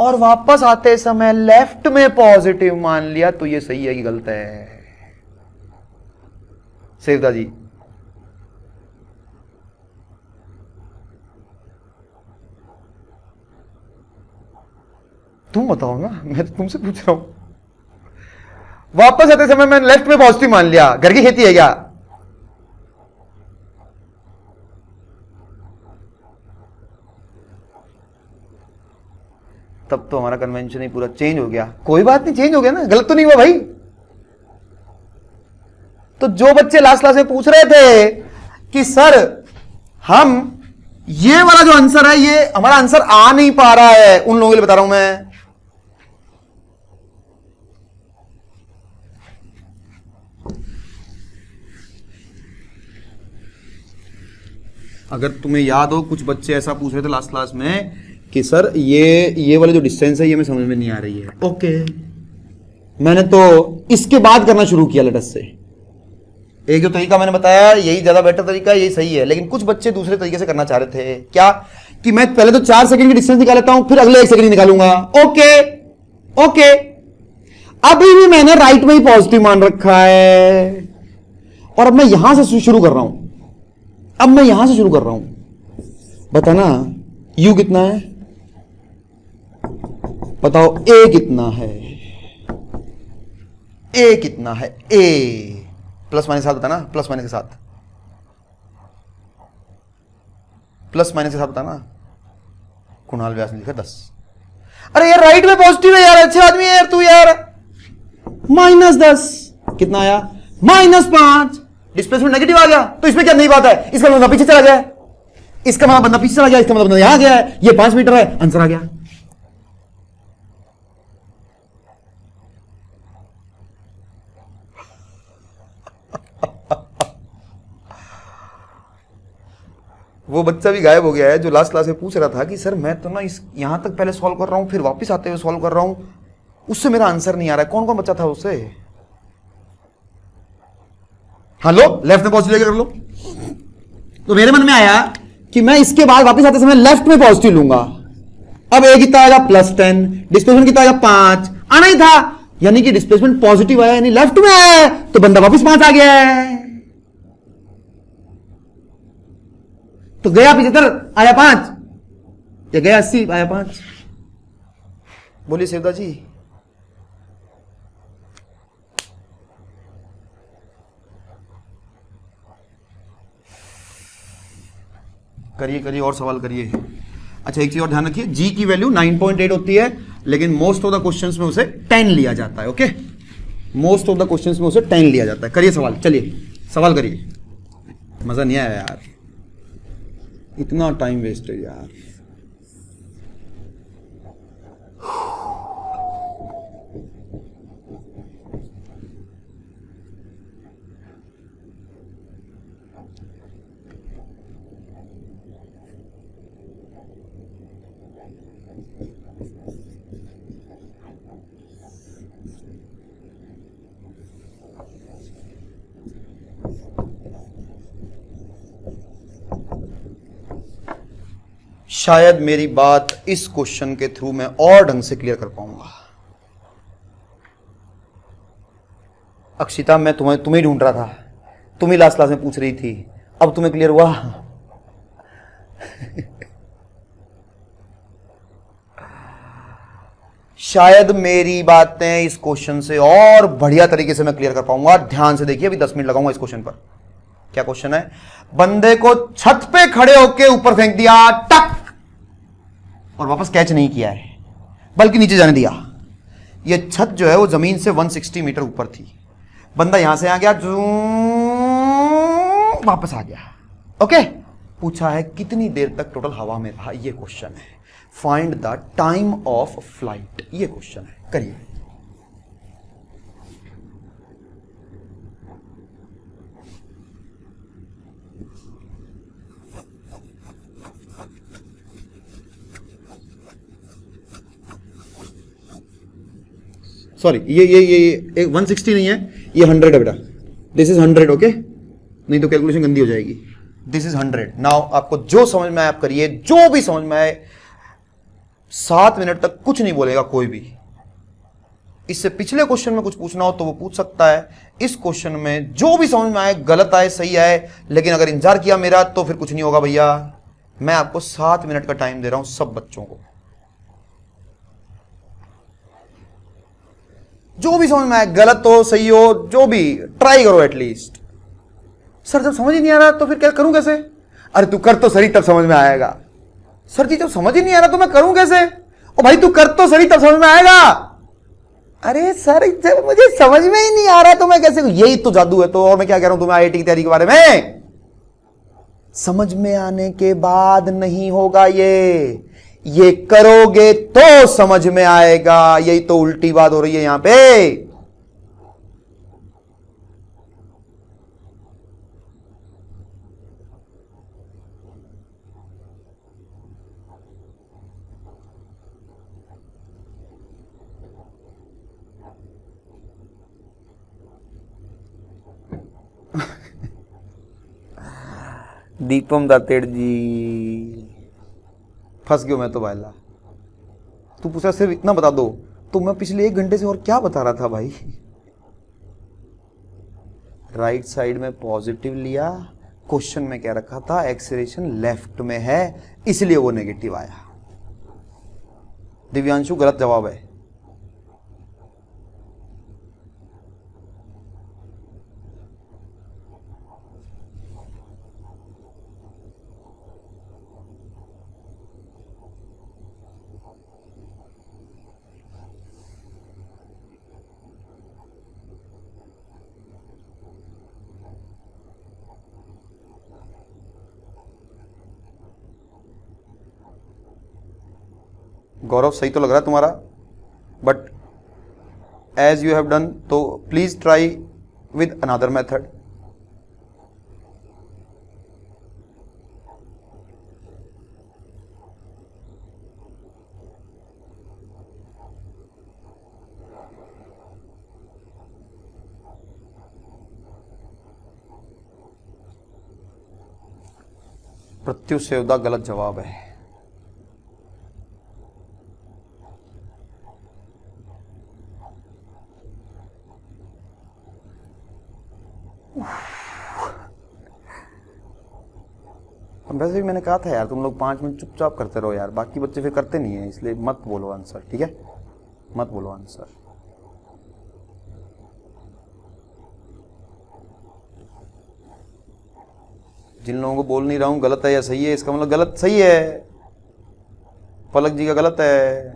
और वापस आते समय लेफ्ट में पॉजिटिव मान लिया, तो ये सही है कि गलत है? सेवदा जी, तुम बताओ ना, मैं तो तुमसे पूछ रहा हूं। वापस आते समय मैंने लेफ्ट में पॉजिटिव मान लिया, घर की खेती है क्या? तब तो हमारा कन्वेंशन ही पूरा चेंज हो गया। कोई बात नहीं, चेंज हो गया ना, गलत तो नहीं हुआ भाई। तो जो बच्चे लास्ट क्लास में पूछ रहे थे कि सर हम ये वाला जो आंसर है, ये हमारा आंसर आ नहीं पा रहा है, उन लोगों के लिए बता रहा हूं मैं। अगर तुम्हें याद हो, कुछ बच्चे ऐसा पूछ रहे थे लास्ट क्लास में कि सर ये वाला जो डिस्टेंस है ये मैं समझ में नहीं आ रही है। ओके, मैंने तो इसके बाद करना शुरू किया लेटस से। एक जो तरीका मैंने बताया यही ज्यादा बेटर तरीका है, यही सही है, लेकिन कुछ बच्चे दूसरे तरीके से करना चाह रहे थे। क्या कि मैं पहले तो 4 सेकंड की डिस्टेंस निकाल लेता हूं, फिर अगले 1 सेकंड निकालूंगा। ओके ओके, अभी भी मैंने राइट में ही पॉजिटिव मान रखा है और अब मैं यहां से शुरू कर रहा हूं। अब मैं यहां से शुरू कर रहा हूं। बताना यू कितना है, बताओ ए कितना है, ए कितना है, ए प्लस माइनस के साथ बताना, प्लस माइनस के साथ, प्लस माइनस के साथ बताना। कुणाल व्यास ने लिखा 10। अरे यार राइट में पॉजिटिव है यार, अच्छे आदमी है यार तू यार। -10 कितना आया, -5। डिस्प्लेसमेंट नेगेटिव आ गया, तो इसमें क्या नई बात है? इसका मतलब पीछे चला गया, इसका मतलब बंदा पीछे चला गया, इसका मतलब बंदा यहां गया है, ये 5 मीटर है, आंसर आ गया। वो बच्चा भी गायब हो गया है जो लास्ट क्लास में पूछ रहा था कि सर मैं तो ना इस यहां तक पहले सॉल्व कर रहा हूं, फिर वापस आते हुए सॉल्व कर रहा हूं, उससे मेरा आंसर नहीं आ रहा है। कौन कौन बच्चा था उससे? हाँ लो, लेफ्ट में पॉजिटिव लेकर कर लो। तो मेरे मन में आया कि मैं इसके बाद वापस आते समय लेफ्ट में पॉजिटिव लूंगा। अब ए कितना आएगा, +10। डिस्प्लेसमेंट कितना आएगा, 5 आना ही था, यानी कि डिस्प्लेसमेंट पॉजिटिव आया, यानी लेफ्ट में आया, तो बंदा वापस 5 आ गया है। तो गया 75 आया 5, या गया 80 आया 5। बोलिए सेवदा जी। करिए करिए और सवाल करिए। अच्छा एक चीज और ध्यान रखिए, जी की वैल्यू 9.8 होती है, लेकिन मोस्ट ऑफ द क्वेश्चंस में उसे 10 लिया जाता है। Okay, most of the questions में उसे 10 लिया जाता है। करिए सवाल, चलिए सवाल करिए। मजा नहीं आया यार, इतना टाइम वेस्ट है यार। शायद मेरी बात इस क्वेश्चन के थ्रू मैं और ढंग से क्लियर कर पाऊंगा। अक्षिता, मैं तुम्हें ढूंढ रहा था, तुम ही लास्ट क्लास में पूछ रही थी, अब तुम्हें क्लियर हुआ? शायद मेरी बातें इस क्वेश्चन से और बढ़िया तरीके से मैं क्लियर कर पाऊंगा। ध्यान से देखिए, अभी 10 मिनट लगाऊंगा इस क्वेश्चन पर। क्या क्वेश्चन है? बंदे को छत पे खड़े होकर ऊपर फेंक दिया, टक, और वापस कैच नहीं किया है, बल्कि नीचे जाने दिया। यह छत जो है वो जमीन से 160 मीटर ऊपर थी। बंदा यहां से आ गया, वापस आ गया। ओके, पूछा है कितनी देर तक टोटल हवा में रहा, यह क्वेश्चन है। Find the time of flight, यह क्वेश्चन है। करिए। सॉरी, ये 160 नहीं है, ये 100 है बेटा। This is 100। ओके, नहीं तो कैलकुलेशन गंदी हो जाएगी। This is 100। नाउ आपको जो समझ में आए आप करिए, जो भी समझ में आए। 7 मिनट तक कुछ नहीं बोलेगा कोई भी। इससे पिछले क्वेश्चन में कुछ पूछना हो तो वो पूछ सकता है। इस क्वेश्चन में जो भी समझ में आए, गलत आए सही आए, लेकिन अगर इंतजार किया मेरा तो फिर कुछ नहीं होगा भैया। मैं आपको 7 मिनट का टाइम दे रहा हूं सब बच्चों को। जो भी समझ में आए, गलत हो सही हो जो भी, ट्राई करो एटलीस्ट। सर जब समझ ही नहीं आ रहा तो फिर क्या करूं कैसे? अरे तू कर तो सही तब समझ में आएगा। सर जी जब समझ ही नहीं आ रहा तो मैं करूं कैसे? ओ भाई तू कर तो सही तब समझ में आएगा। अरे सर जब मुझे समझ में ही नहीं आ रहा तो मैं कैसे? यही तो जादू है। तो और मैं क्या कह रहा हूं तुम्हें आईआईटी की तैयारी के बारे में? समझ में आने के बाद नहीं होगा ये करोगे तो समझ में आएगा। यही तो उल्टी बात हो रही है यहां पे। दीपम दातेड़ जी फंस गयो मैं तो भाईला। तू पूछा सिर्फ इतना बता दो तो मैं पिछले 1 घंटे से और क्या बता रहा था भाई। राइट साइड में पॉजिटिव लिया, क्वेश्चन में क्या रखा था एक्सीलरेशन लेफ्ट में है इसलिए वो नेगेटिव आया। दिव्यांशु गलत जवाब है। गौरव सही तो लग रहा है तुम्हारा, but as you have done तो please try with another method. Pratyush Sevda गलत जवाब है। वैसे भी मैंने कहा था यार तुम लोग 5 मिनट चुपचाप करते रहो यार, बाकी बच्चे फिर करते नहीं है, इसलिए मत बोलो आंसर, ठीक है? मत बोलो आंसर। जिन लोगों को बोल नहीं रहा हूं गलत है या सही है, इसका मतलब गलत सही है। पलक जी का गलत है,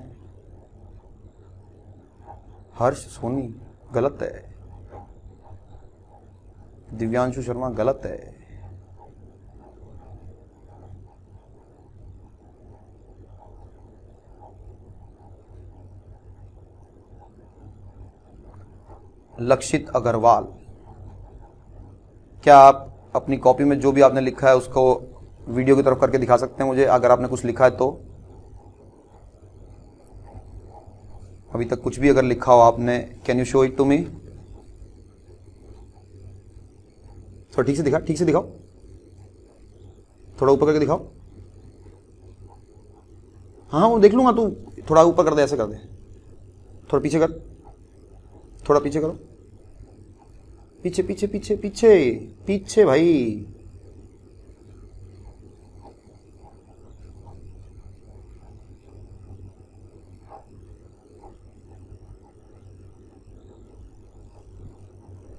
हर्ष सोनी गलत है, दिव्यांशु शर्मा गलत है, लक्षित अग्रवाल। क्या आप अपनी कॉपी में जो भी आपने लिखा है उसको वीडियो की तरफ करके दिखा सकते हैं मुझे, अगर आपने कुछ लिखा है तो? अभी तक कुछ भी अगर लिखा हो आपने, can you show it to me? थोड़ा ठीक से दिखा, ठीक से दिखाओ, थोड़ा ऊपर करके दिखाओ। हाँ वो देख लूंगा, तू थोड़ा ऊपर कर दे, ऐसे कर दे, थोड़ा पीछे कर, थोड़ा पीछे करो, पीछे पीछे पीछे पीछे पीछे भाई।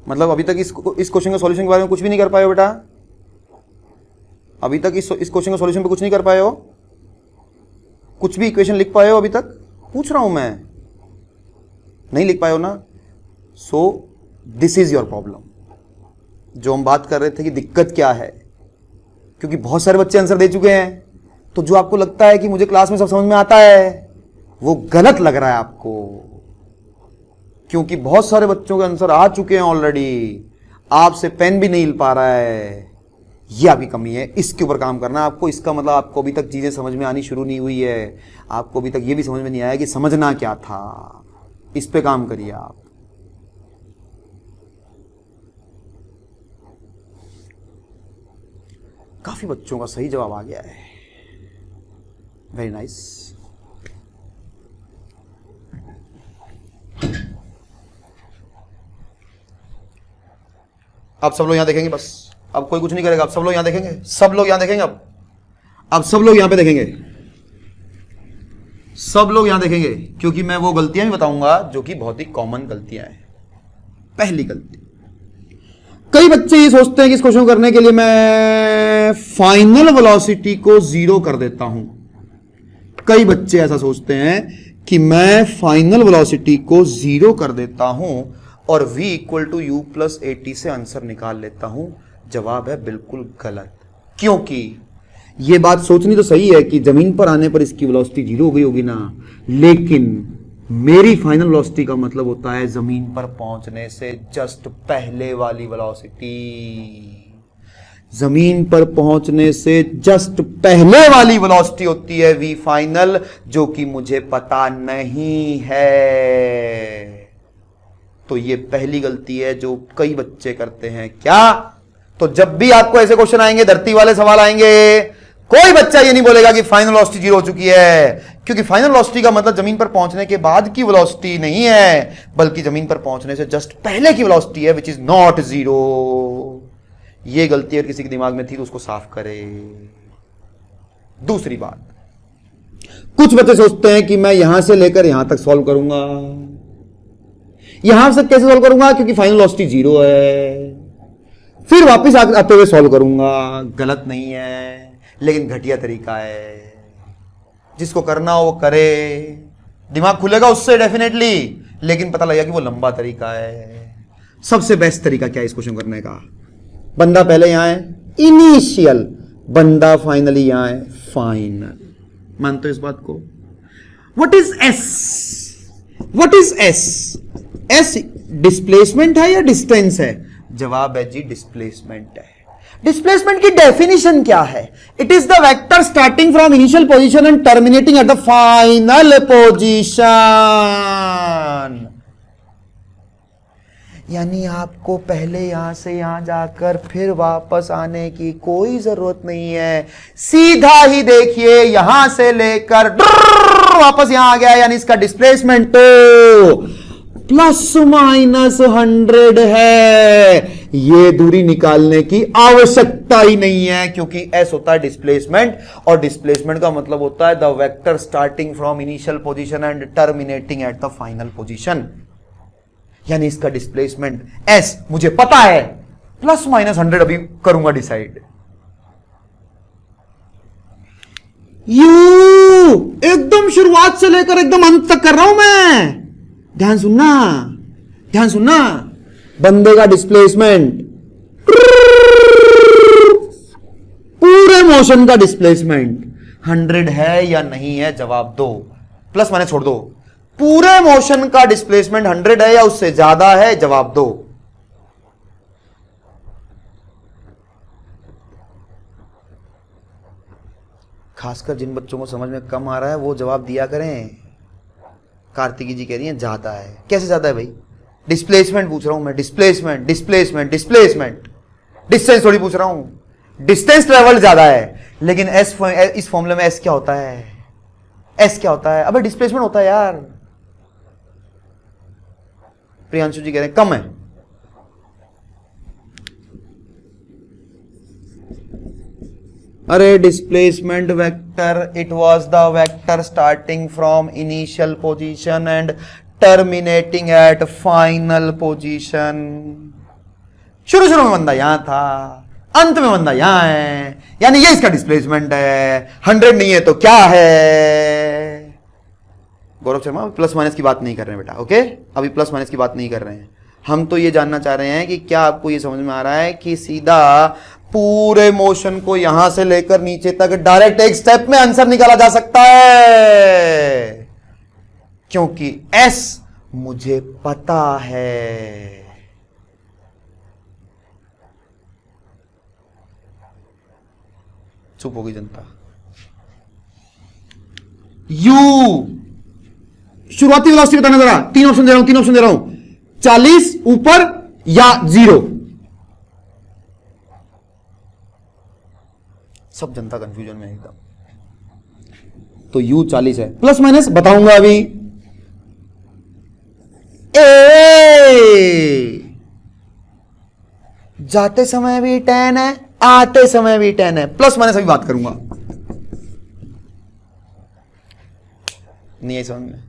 मतलब अभी तक इस क्वेश्चन के सॉल्यूशन के बारे में कुछ भी नहीं कर पाए हो बेटा? अभी तक इस क्वेश्चन के सॉल्यूशन पे कुछ नहीं कर पाए हो? कुछ भी इक्वेशन लिख पाए हो अभी तक? पूछ रहा हूं मैं, नहीं लिख पाए हो ना? So this is your problem. जो हम बात कर रहे थे कि दिक्कत क्या है, क्योंकि बहुत सारे बच्चे आंसर दे चुके हैं, तो जो आपको लगता है कि मुझे क्लास में सब समझ में आता है वो गलत लग रहा है आपको, क्योंकि बहुत सारे बच्चों के आंसर आ चुके हैं ऑलरेडी। आपसे पेन भी नहीं हिल पा रहा है, यह अभी कमी है, इसके ऊपर काम करना है आपको। इसका मतलब आपको अभी तक चीजें समझ में आनी शुरू नहीं हुई है, आपको अभी तक यह भी समझ में नहीं आया कि समझना क्या था। इस पे काम करिए आप। काफी बच्चों का सही जवाब आ गया है, वेरी नाइस। अब सब लोग यहां देखेंगे, बस अब कोई कुछ नहीं करेगा, अब सब लोग यहां देखेंगे, सब लोग यहां देखेंगे, अब सब लोग यहां पे देखेंगे, सब लोग यहां देखेंगे, क्योंकि मैं वो गलतियां भी बताऊंगा जो कि बहुत ही कॉमन गलतियां हैं। पहली गलती, कई बच्चे ये सोचते हैं कि इस क्वेश्चन करने के लिए मैं फाइनल वेलोसिटी को 0 कर देता हूं। कई बच्चे ऐसा सोचते हैं कि मैं फाइनल वेलोसिटी को 0 कर देता हूं और v equal to u plus AT से आंसर निकाल लेता हूं। जवाब है बिल्कुल गलत, क्योंकि यह बात सोचनी तो सही है कि जमीन पर आने पर इसकी वेलोसिटी 0 हो गई होगी ना, लेकिन मेरी फाइनल वेलोसिटी का मतलब होता है जमीन पर पहुंचने से जस्ट पहले वाली वेलोसिटी। जमीन पर पहुंचने से जस्ट पहले वाली वेलोसिटी होती है v फाइनल, जो कि मुझे पता नहीं है। तो ये पहली गलती है जो कई बच्चे करते हैं। क्या? तो जब भी आपको ऐसे क्वेश्चन आएंगे, धरती वाले सवाल आएंगे, कोई बच्चा ये नहीं बोलेगा कि फाइनल वेलोसिटी 0 हो चुकी है, क्योंकि फाइनल वेलोसिटी का मतलब जमीन पर पहुंचने के बाद की वेलोसिटी नहीं है, बल्कि जमीन पर पहुंचने से जस्ट पहले की वेलोसिटी है, विच इज नॉट 0। ये गलती अगर किसी के दिमाग में थी तो उसको साफ करे। दूसरी बात, कुछ बच्चे सोचते हैं कि मैं यहां से लेकर यहां तक सॉल्व करूंगा। यहां से कैसे सॉल्व करूंगा? क्योंकि फाइनल वेलोसिटी 0 है, फिर वापस आते हुए सॉल्व करूंगा। गलत नहीं है, लेकिन घटिया तरीका है। जिसको करना हो वो करे, दिमाग खुलेगा उससे डेफिनेटली, लेकिन पता लगेगा कि वो लंबा तरीका है। सबसे बेस्ट तरीका क्या है इस क्वेश्चन करने का? बंदा पहले यहां है इनिशियल, बंदा फाइनली यहां है फाइनल। मानते हो इस बात को? What is S? What is S? S displacement है या डिस्टेंस है? जवाब है जी डिस्प्लेसमेंट है। डिस्प्लेसमेंट की डेफिनेशन क्या है? It is the vector starting from initial position and terminating at the final position. यानी आपको पहले यहां से यहां जाकर फिर वापस आने की कोई जरूरत नहीं है, सीधा ही देखिए यहां से लेकर वापस यहां आ गया, यानी इसका डिस्प्लेसमेंट तो प्लस माइनस 100 है। ये दूरी निकालने की आवश्यकता ही नहीं है, क्योंकि एस होता है डिस्प्लेसमेंट, और डिस्प्लेसमेंट का मतलब होता है the vector starting from initial position and terminating at the final position. यानी इसका डिस्प्लेसमेंट एस मुझे पता है, प्लस माइनस 100 अभी करूंगा डिसाइड। यू एकदम शुरुआत से लेकर एकदम अंत तक कर रहा हूं मैं। ध्यान सुनना, ध्यान सुनना। बंदे का डिस्प्लेसमेंट, पूरे मोशन का डिस्प्लेसमेंट 100 है या नहीं है? जवाब दो। प्लस माइनस छोड़ दो। पूरे मोशन का डिस्प्लेसमेंट 100 है या उससे ज्यादा है? जवाब दो। खासकर जिन बच्चों को समझ में कम आ रहा है वो जवाब दिया करें। कार्तिकी जी कह रही हैं ज्यादा है। कैसे ज्यादा है भाई? डिस्प्लेसमेंट पूछ रहा हूं मैं, डिस्प्लेसमेंट डिस्प्लेसमेंट डिस्प्लेसमेंट, डिस्टेंस थोड़ी पूछ रहा हूं। डिस्टेंस ट्रेवल ज्यादा है, लेकिन एस इस फॉर्मूले में एस क्या होता है? एस क्या होता है? अबे डिस्प्लेसमेंट होता है यार। प्रियांशु जी कह रहे हैं कम है। अरे displacement vector, it was the vector starting from initial position and terminating at final position. शुरू में बंदा यहां था, अंत में बंदा यहां है, यानी ये इसका डिस्प्लेसमेंट है। 100 नहीं है तो क्या है? गौरव शर्मा, प्लस माइनस की बात नहीं कर रहे हैं बेटा, ओके? अभी प्लस माइनस की बात नहीं कर रहे हैं। हम तो ये जानना चाह रहे हैं कि क्या आपको ये समझ में आ रहा है कि सीधा पूरे मोशन को यहां से लेकर नीचे तक डायरेक्ट एक स्टेप में आंसर निकाला जा सकता है, क्योंकि एस मुझे पता है। चुप होगी जनता। यू शुरुआती वेलोसिटी बताना जरा। 3 ऑप्शन दे रहा हूं, 40 ऊपर या 0। सब जनता कंफ्यूजन में एकदम। तो u 40 है, प्लस माइनस बताऊंगा अभी। ए जाते समय भी 10 है, आते समय भी 10 है, प्लस माइनस अभी बात करूंगा। नहीं है समझ में?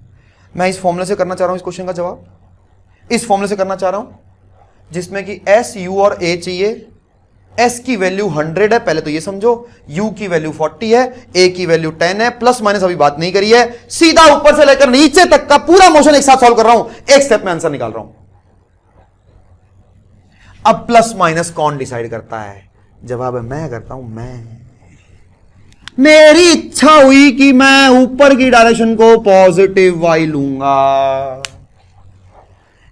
मैं इस फॉर्मूले से करना चाह रहा हूं इस क्वेश्चन का जवाब, इस फॉर्मूले से करना चाह रहा हूं जिसमें कि s, u और a चाहिए। s की वैल्यू 100 है, पहले तो ये समझो, u की वैल्यू 40 है, a की वैल्यू 10 है, प्लस माइनस अभी बात नहीं करी है, सीधा ऊपर से लेकर नीचे तक का पूरा मोशन एक साथ सॉल्व कर रहा हूं, एक स्टेप में आंसर निकाल रहा हूं। अब प्लस माइनस कौन डिसाइड करता है? जवाब है मैं करता हूं। मेरी इच्छा हुई कि मैं ऊपर की डायरेक्शन को पॉजिटिव y लूंगा।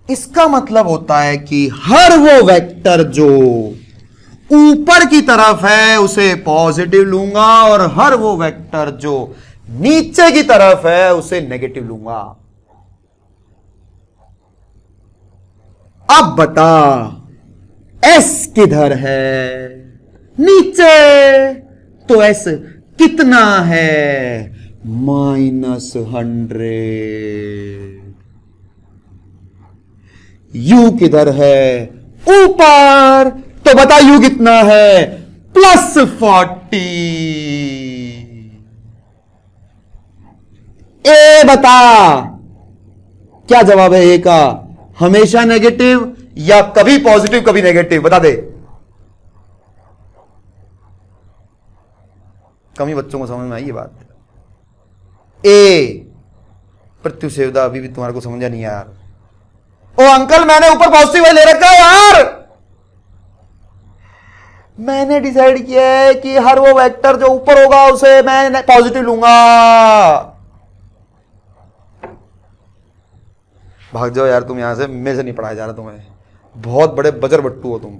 इसका मतलब होता है कि हर वो वेक्टर जो ऊपर की तरफ है उसे पॉजिटिव लूंगा और हर वो वेक्टर जो नीचे की तरफ है उसे नेगेटिव लूंगा। अब बता s किधर है? नीचे। तो s कितना है? -100। u किधर है? ऊपर। तो बता u कितना है? +40। ए बता क्या जवाब है ए का? हमेशा नेगेटिव या कभी पॉजिटिव कभी नेगेटिव? बता दे। कम ही बच्चों को समझ में आई ये बात। ए प्रत्यु सेवदा अभी भी तुम्हारे को समझा नहीं यार। ओ अंकल मैंने ऊपर पॉजिटिव ले रखा है यार। मैंने डिसाइड किया है कि हर वो वेक्टर जो ऊपर होगा उसे मैं पॉजिटिव लूंगा। भाग जाओ यार तुम यहां से, मेरे से नहीं पढ़ाया जा रहा तुम्हें। बहुत बड़े बजर बट्टू हो तुम।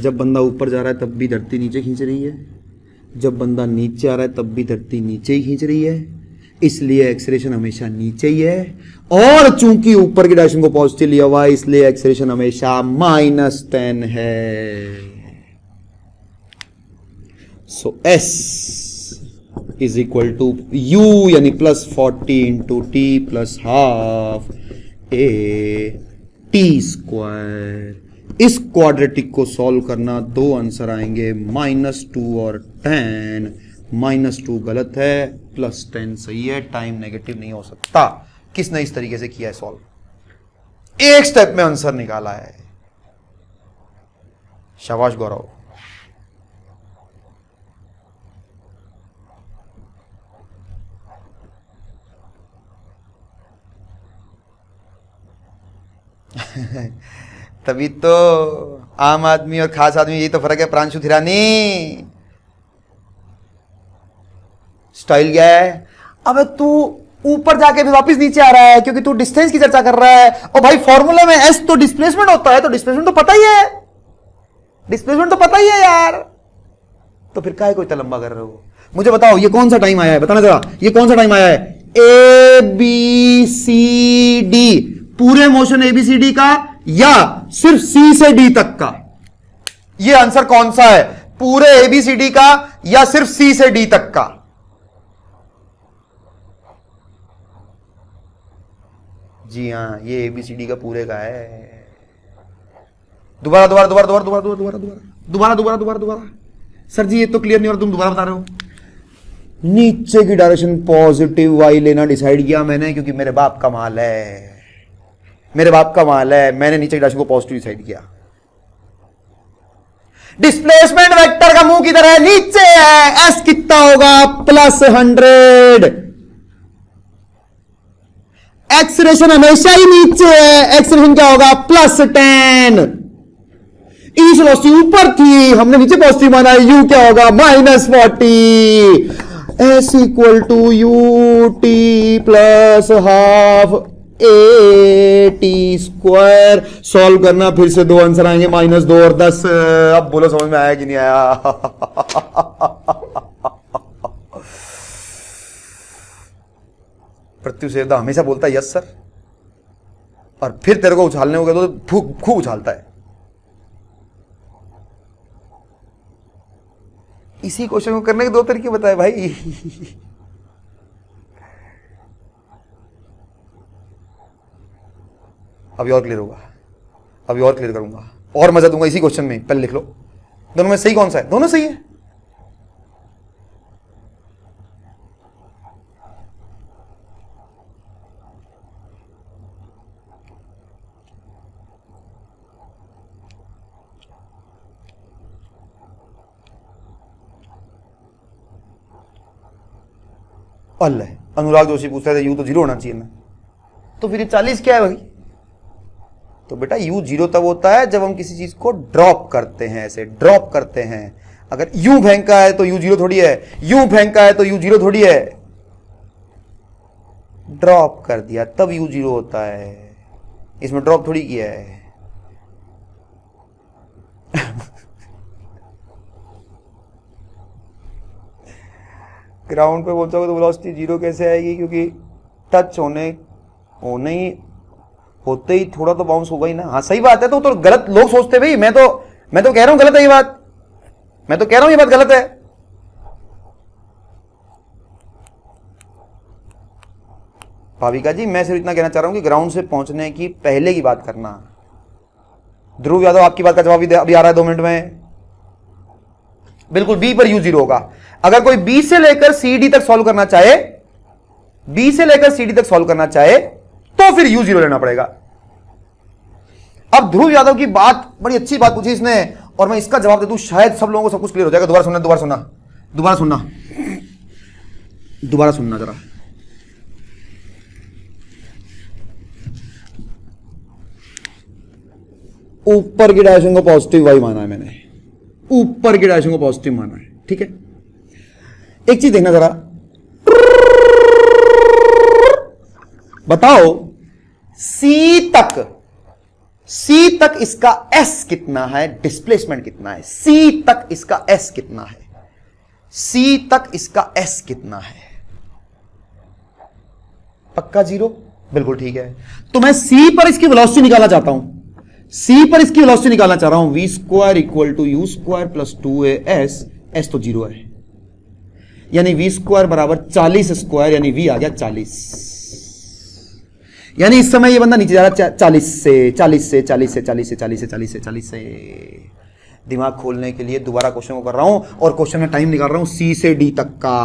जब बंदा ऊपर जा रहा है तब भी धरती नीचे खींच रही है, जब बंदा नीचे आ रहा है तब भी धरती नीचे ही खींच रही है, इसलिए एक्सेलरेशन हमेशा नीचे ही है। और चूंकि ऊपर की डायरेक्शन को पॉजिटिव लिया हुआ है इसलिए एक्सेलरेशन हमेशा -10 है। So s is equal to u यानी +40 into t plus half a t²। इस क्वाड्रेटिक को सॉल्व करना, दो आंसर आएंगे -2 और 10। -2 गलत है, +10 सही है। टाइम नेगेटिव नहीं हो सकता। किसने इस तरीके से किया है सॉल्व? एक स्टेप में आंसर निकाला है। शाबाश गौरव। तभी तो आम आदमी और खास आदमी यही तो फर्क है प्रांशु थिरानी। स्टाइल क्या है? अबे तू ऊपर जाके भी वापस नीचे आ रहा है क्योंकि तू डिस्टेंस की चर्चा कर रहा है। और भाई फॉर्मूला में एस तो डिस्प्लेसमेंट होता है, तो डिस्प्लेसमेंट तो पता ही है, डिस्प्लेसमेंट तो पता ही है यार। तो फिर काहे को इतना लंबा कर रहे हो? मुझे बताओ ये कौन सा टाइम आया है, बताना जरा, ये कौन सा टाइम आया है? ए बी सी डी, पूरे मोशन एबीसीडी का या सिर्फ सी से डी तक का? ये आंसर कौन सा है? पूरे एबीसीडी का या सिर्फ सी से डी तक का? जी हां, ये एबीसीडी का पूरे का है। दोबारा दोबारा दोबारा दोबारा दोबारा दोबारा दोबारा दोबारा दोबारा दोबारा। सर जी ये तो क्लियर नहीं हो रहा, तुम दोबारा बता रहे हो। नीचे की डायरेक्शन पॉजिटिव वाई लेना डिसाइड किया मैंने क्योंकि मेरे बाप का माल है, मेरे बाप का माल है। मैंने नीचे की डायरेक्शन को पॉजिटिव डिसाइड किया। डिस्प्लेसमेंट वेक्टर का मुंह किधर है? नीचे है। एस कितना होगा? +100। एक्सेलरेशन हमेशा ही नीचे है, एक्सेलरेशन क्या होगा? +10। इनिशियल वेलोसिटी ऊपर थी, हमने नीचे पॉजिटिव माना है, यू क्या होगा? -40। S equal to u t plus half a t²। Solve करना, फिर से दो आंसर आएंगे, -2 और 10। अब बोलो समझ में आया कि नहीं आया? प्रत्यु सेवदा हमेशा बोलता है यस सर, और फिर तेरे को उछालने हो गया तो खूब उछालता है। इसी क्वेश्चन को करने के दो तरीके बताए भाई। अभी और क्लियर होगा, अभी और क्लियर करूंगा और मजा दूंगा इसी क्वेश्चन में। पहले लिख लो दोनों में सही कौन सा है। दोनों सही है। अल्लाह, अनुराग जोशी पूछ रहे थे यू तो 0 होना चाहिए ना, तो फिर ये 40 क्या है भाई? तो बेटा यू 0 तब होता है जब हम किसी चीज को ड्रॉप करते हैं, ऐसे ड्रॉप करते हैं। अगर यूं फेंका है तो यू 0 थोड़ी है, यूं फेंका है तो यू 0 थोड़ी है। ड्रॉप कर दिया तब यू 0 होता है, इसमें ड्रॉप थोड़ी किया है। ग्राउंड पे पहुंचोगे तो वेलोसिटी 0 कैसे आएगी? क्योंकि टच होते ही थोड़ा तो बाउंस होगा ही ना। हाँ सही बात है। तो गलत लोग सोचते भाई, मैं तो कह रहा हूं गलत है ये बात, मैं तो कह रहा हूं ये बात गलत है। भाविका जी मैं सिर्फ इतना कहना चाह रहा हूं कि ग्राउंड से पहुंचने की पहले की बात करना। ध्रुव यादव आपकी बात का जवाब अभी आ रहा है 2 मिनट में। बिल्कुल बी पर यू 0 होगा। अगर कोई बी से लेकर सी डी तक सॉल्व करना चाहे, बी से लेकर सी डी तक सॉल्व करना चाहे तो फिर यू 0 लेना पड़ेगा। अब ध्रुव यादव की बात, बड़ी अच्छी बात पूछी इसने और मैं इसका जवाब दे दूं, शायद सब लोगों को सब कुछ क्लियर हो जाएगा। दोबारा सुनना जरा। ऊपर की डायरेक्शन को पॉजिटिव वाई माना है मैंने, ऊपर की डायरेक्शन को पॉजिटिव माना है, ठीक है। एक चीज देखना जरा, बताओ सी तक इसका एस कितना है, डिस्प्लेसमेंट कितना है? सी तक इसका एस कितना है? सी तक इसका एस कितना है? पक्का 0? बिल्कुल ठीक है। तो मैं सी पर इसकी वेलोसिटी निकालना चाहता हूं, सी पर इसकी वेलोसिटी निकालना चाह रहा हूं। V square equal to u square plus 2as, s तो 0 है, यानी वी स्क्वायर बराबर 40 स्क्वायर, यानी वी आ गया 40। यानी इस समय ये बंदा नीचे जा रहा है 40 से। दिमाग खोलने के लिए दोबारा क्वेश्चन को कर रहा हूं और क्वेश्चन में टाइम निकाल रहा हूं सी से डी तक का।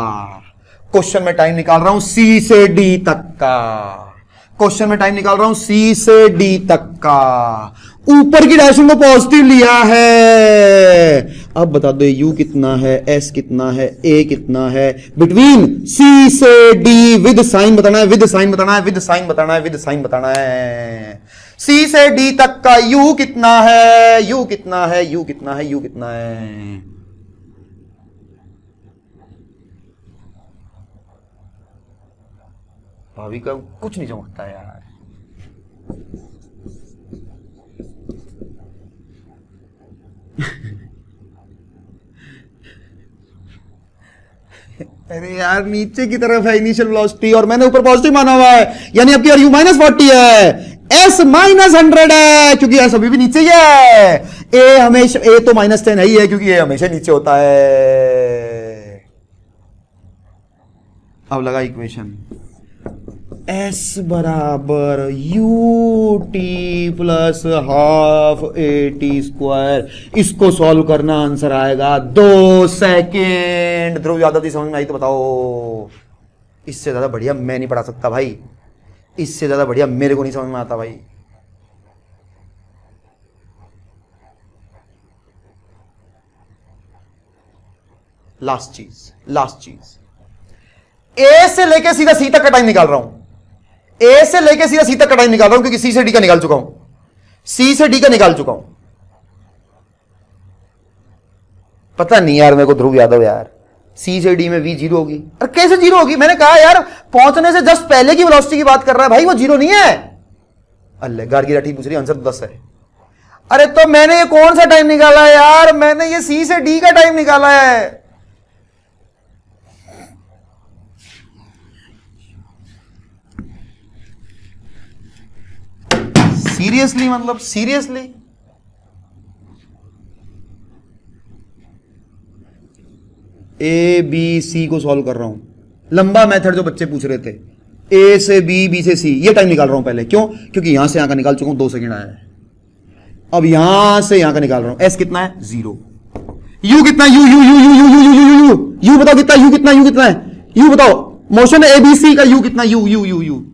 क्वेश्चन में टाइम निकाल रहा हूं सी से डी तक का। क्वेश्चन में टाइम निकाल रहा हूं सी से डी तक का। ऊपर की डायरेक्शन को पॉजिटिव लिया है। अब बता दो यू कितना है, एस कितना है, ए कितना है? बिटवीन सी से डी विद साइन बताना है, विद साइन बताना है, विद साइन बताना है, विद साइन बताना है। सी से डी तक का यू कितना है, यू कितना है, यू कितना है, यू कितना है? भाभी का कुछ नहीं समझता यार। अरे यार नीचे की तरफ है इनिशियल वेलोसिटी और मैंने ऊपर पॉजिटिव माना हुआ है, यानी अब की यू -40 है, एस -100 है, क्योंकि एस अभी भी नीचे ही है। ए हमेशा, ए तो -10 ही है क्योंकि ए हमेशा नीचे होता है। अब लगा इक्वेशन, एस बराबर you t plus half A T square. इसको सॉल्व करना आंसर आएगा 2 सेकेंड। ध्रुव यादव जी समझ में आई तो बताओ। इससे ज्यादा बढ़िया मैं नहीं पढ़ा सकता भाई, इससे ज्यादा बढ़िया मेरे को नहीं समझ में आता भाई। लास्ट चीज ए से लेके सीधा सी तक का टाइम निकाल रहा हूं, ए से लेके सीधा सी तक का टाइम निकाल रहा हूं क्योंकि सी से डी का निकाल चुका हूं, सी से डी का निकाल चुका हूं। पता नहीं यार मेरे को ध्रुव यादव यार, सी से डी में वी 0 होगी। अरे कैसे 0 होगी? मैंने कहा यार पहुंचने से जस्ट पहले की वेलोसिटी की बात कर रहा है भाई, वो 0 नहीं है। अल्लाह गार्गी राठी पूछ रही है, आंसर 10 है। अरे तो मैंने ये कौन सा टाइम निकाला है यार? मैंने ये सी से डी का टाइम निकाला है। सीरियसली, मतलब सीरियसली। ए बी सी को सॉल्व कर रहा हूं, लंबा मेथड जो बच्चे पूछ रहे थे, ए से बी, बी से सी, ये टाइम निकाल रहा हूं पहले। क्यों? क्योंकि यहां से यहां का निकाल चुका हूं, 2 सेकंड आया है। अब यहां से यहां का निकाल रहा हूं। एस कितना है? 0। यू कितना? You you you you you you you you you you बताओ कितना? यू कितना? यू कितना है? यू बताओ, मोशन एबीसी का यू कितना? You you you you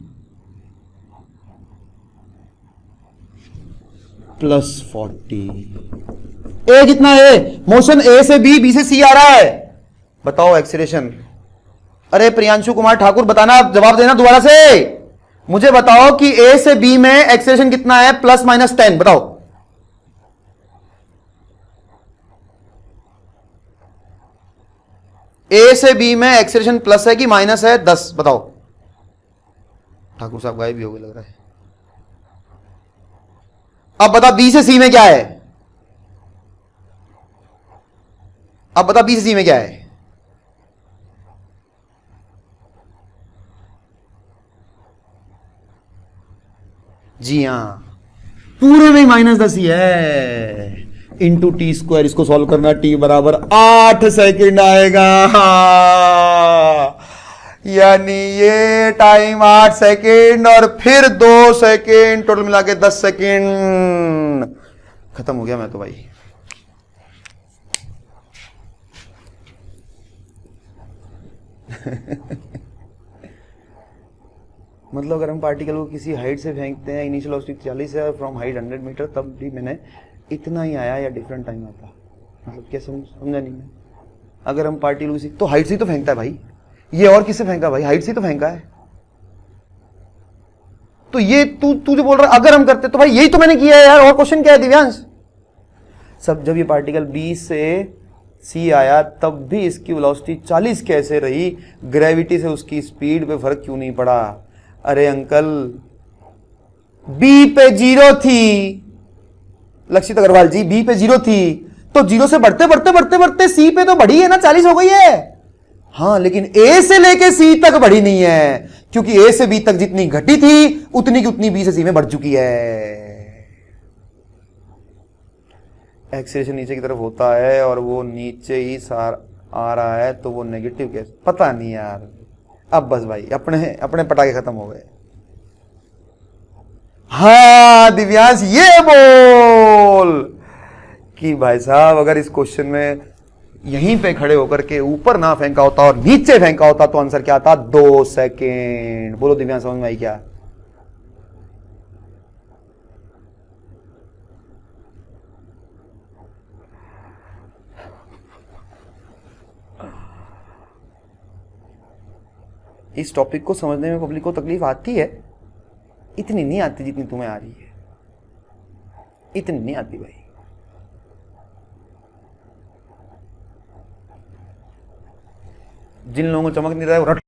+40। ए कितना है? मोशन ए से बी, बी से सी आ रहा है। बताओ एक्सीलरेशन। अरे प्रियांशु कुमार ठाकुर, बताना, जवाब देना दोबारा से। मुझे बताओ कि ए से बी में एक्सीलरेशन कितना है? +-10। बताओ। ए से बी में एक्सीलरेशन प्लस है कि माइनस है? 10। बताओ। ठाकुर साहब गायब भी हो गए लग रहा है। अब बता बी से सी में क्या है? अब बता बी से सी में क्या है? जी हां, पूरे में -10 ही है। इंटू t², इसको सॉल्व करना, t बराबर 8 सेकेंड आएगा। यानी ये टाइम 8 सेकेंड और फिर 2 सेकेंड, टोटल मिला के 10 सेकेंड। खत्म हो गया मैं तो भाई। मतलब अगर हम पार्टिकल को किसी हाइट से फेंकते हैं, इनिशियल वेलोसिटी 40 है, फ्रॉम हाइट 100 मीटर, तब भी मैंने इतना ही आया या डिफरेंट टाइम आता? मतलब क्या समझा नहीं मैं। अगर हम पार्टिकल किसी, तो हाइट से ही तो फेंकता है भाई। ये और किससे फेंका भाई? हाइट से ही तो फेंका है। तो ये तू जो बोल रहा है अगर हम करते, तो भाई यही तो मैंने किया है यार। और क्वेश्चन क्या है दिव्यांश? सब जब ये पार्टिकल बी से सी आया तब भी इसकी वेलोसिटी 40 कैसे रही? ग्रेविटी से उसकी स्पीड पे फर्क क्यों नहीं पड़ा? अरे अंकल, बी पे 0 थी लक्षित अग्रवाल जी, बी पे 0 थी, तो 0 से बढ़ते बढ़ते बढ़ते बढ़ते सी पे तो बढ़ी है ना, 40 हो गई है। हां, लेकिन ए से लेके सी तक बढ़ी नहीं है, क्योंकि ए से बी तक जितनी घटी थी उतनी की उतनी बी से सी में बढ़ चुकी है। एक्सीलरेशन नीचे की तरफ होता है और वो नीचे ही आ रहा है, तो वो नेगेटिव कैसे? पता नहीं यार। अब बस भाई, अपने अपने पटाखे खत्म हो गए। हाँ दिव्यांश, ये बोल कि भाई साहब अगर इस क्वेश्चन में यहीं पे खड़े होकर के ऊपर ना फेंका होता और नीचे फेंका होता तो आंसर क्या आता? 2 सेकेंड। बोलो दिव्यांश, समझ में आई क्या? इस टॉपिक को समझने में पब्लिक को तकलीफ आती है, इतनी नहीं आती जितनी तुम्हें आ रही है। इतनी नहीं आती भाई। जिन लोगों को चमक नहीं रहा है वो रट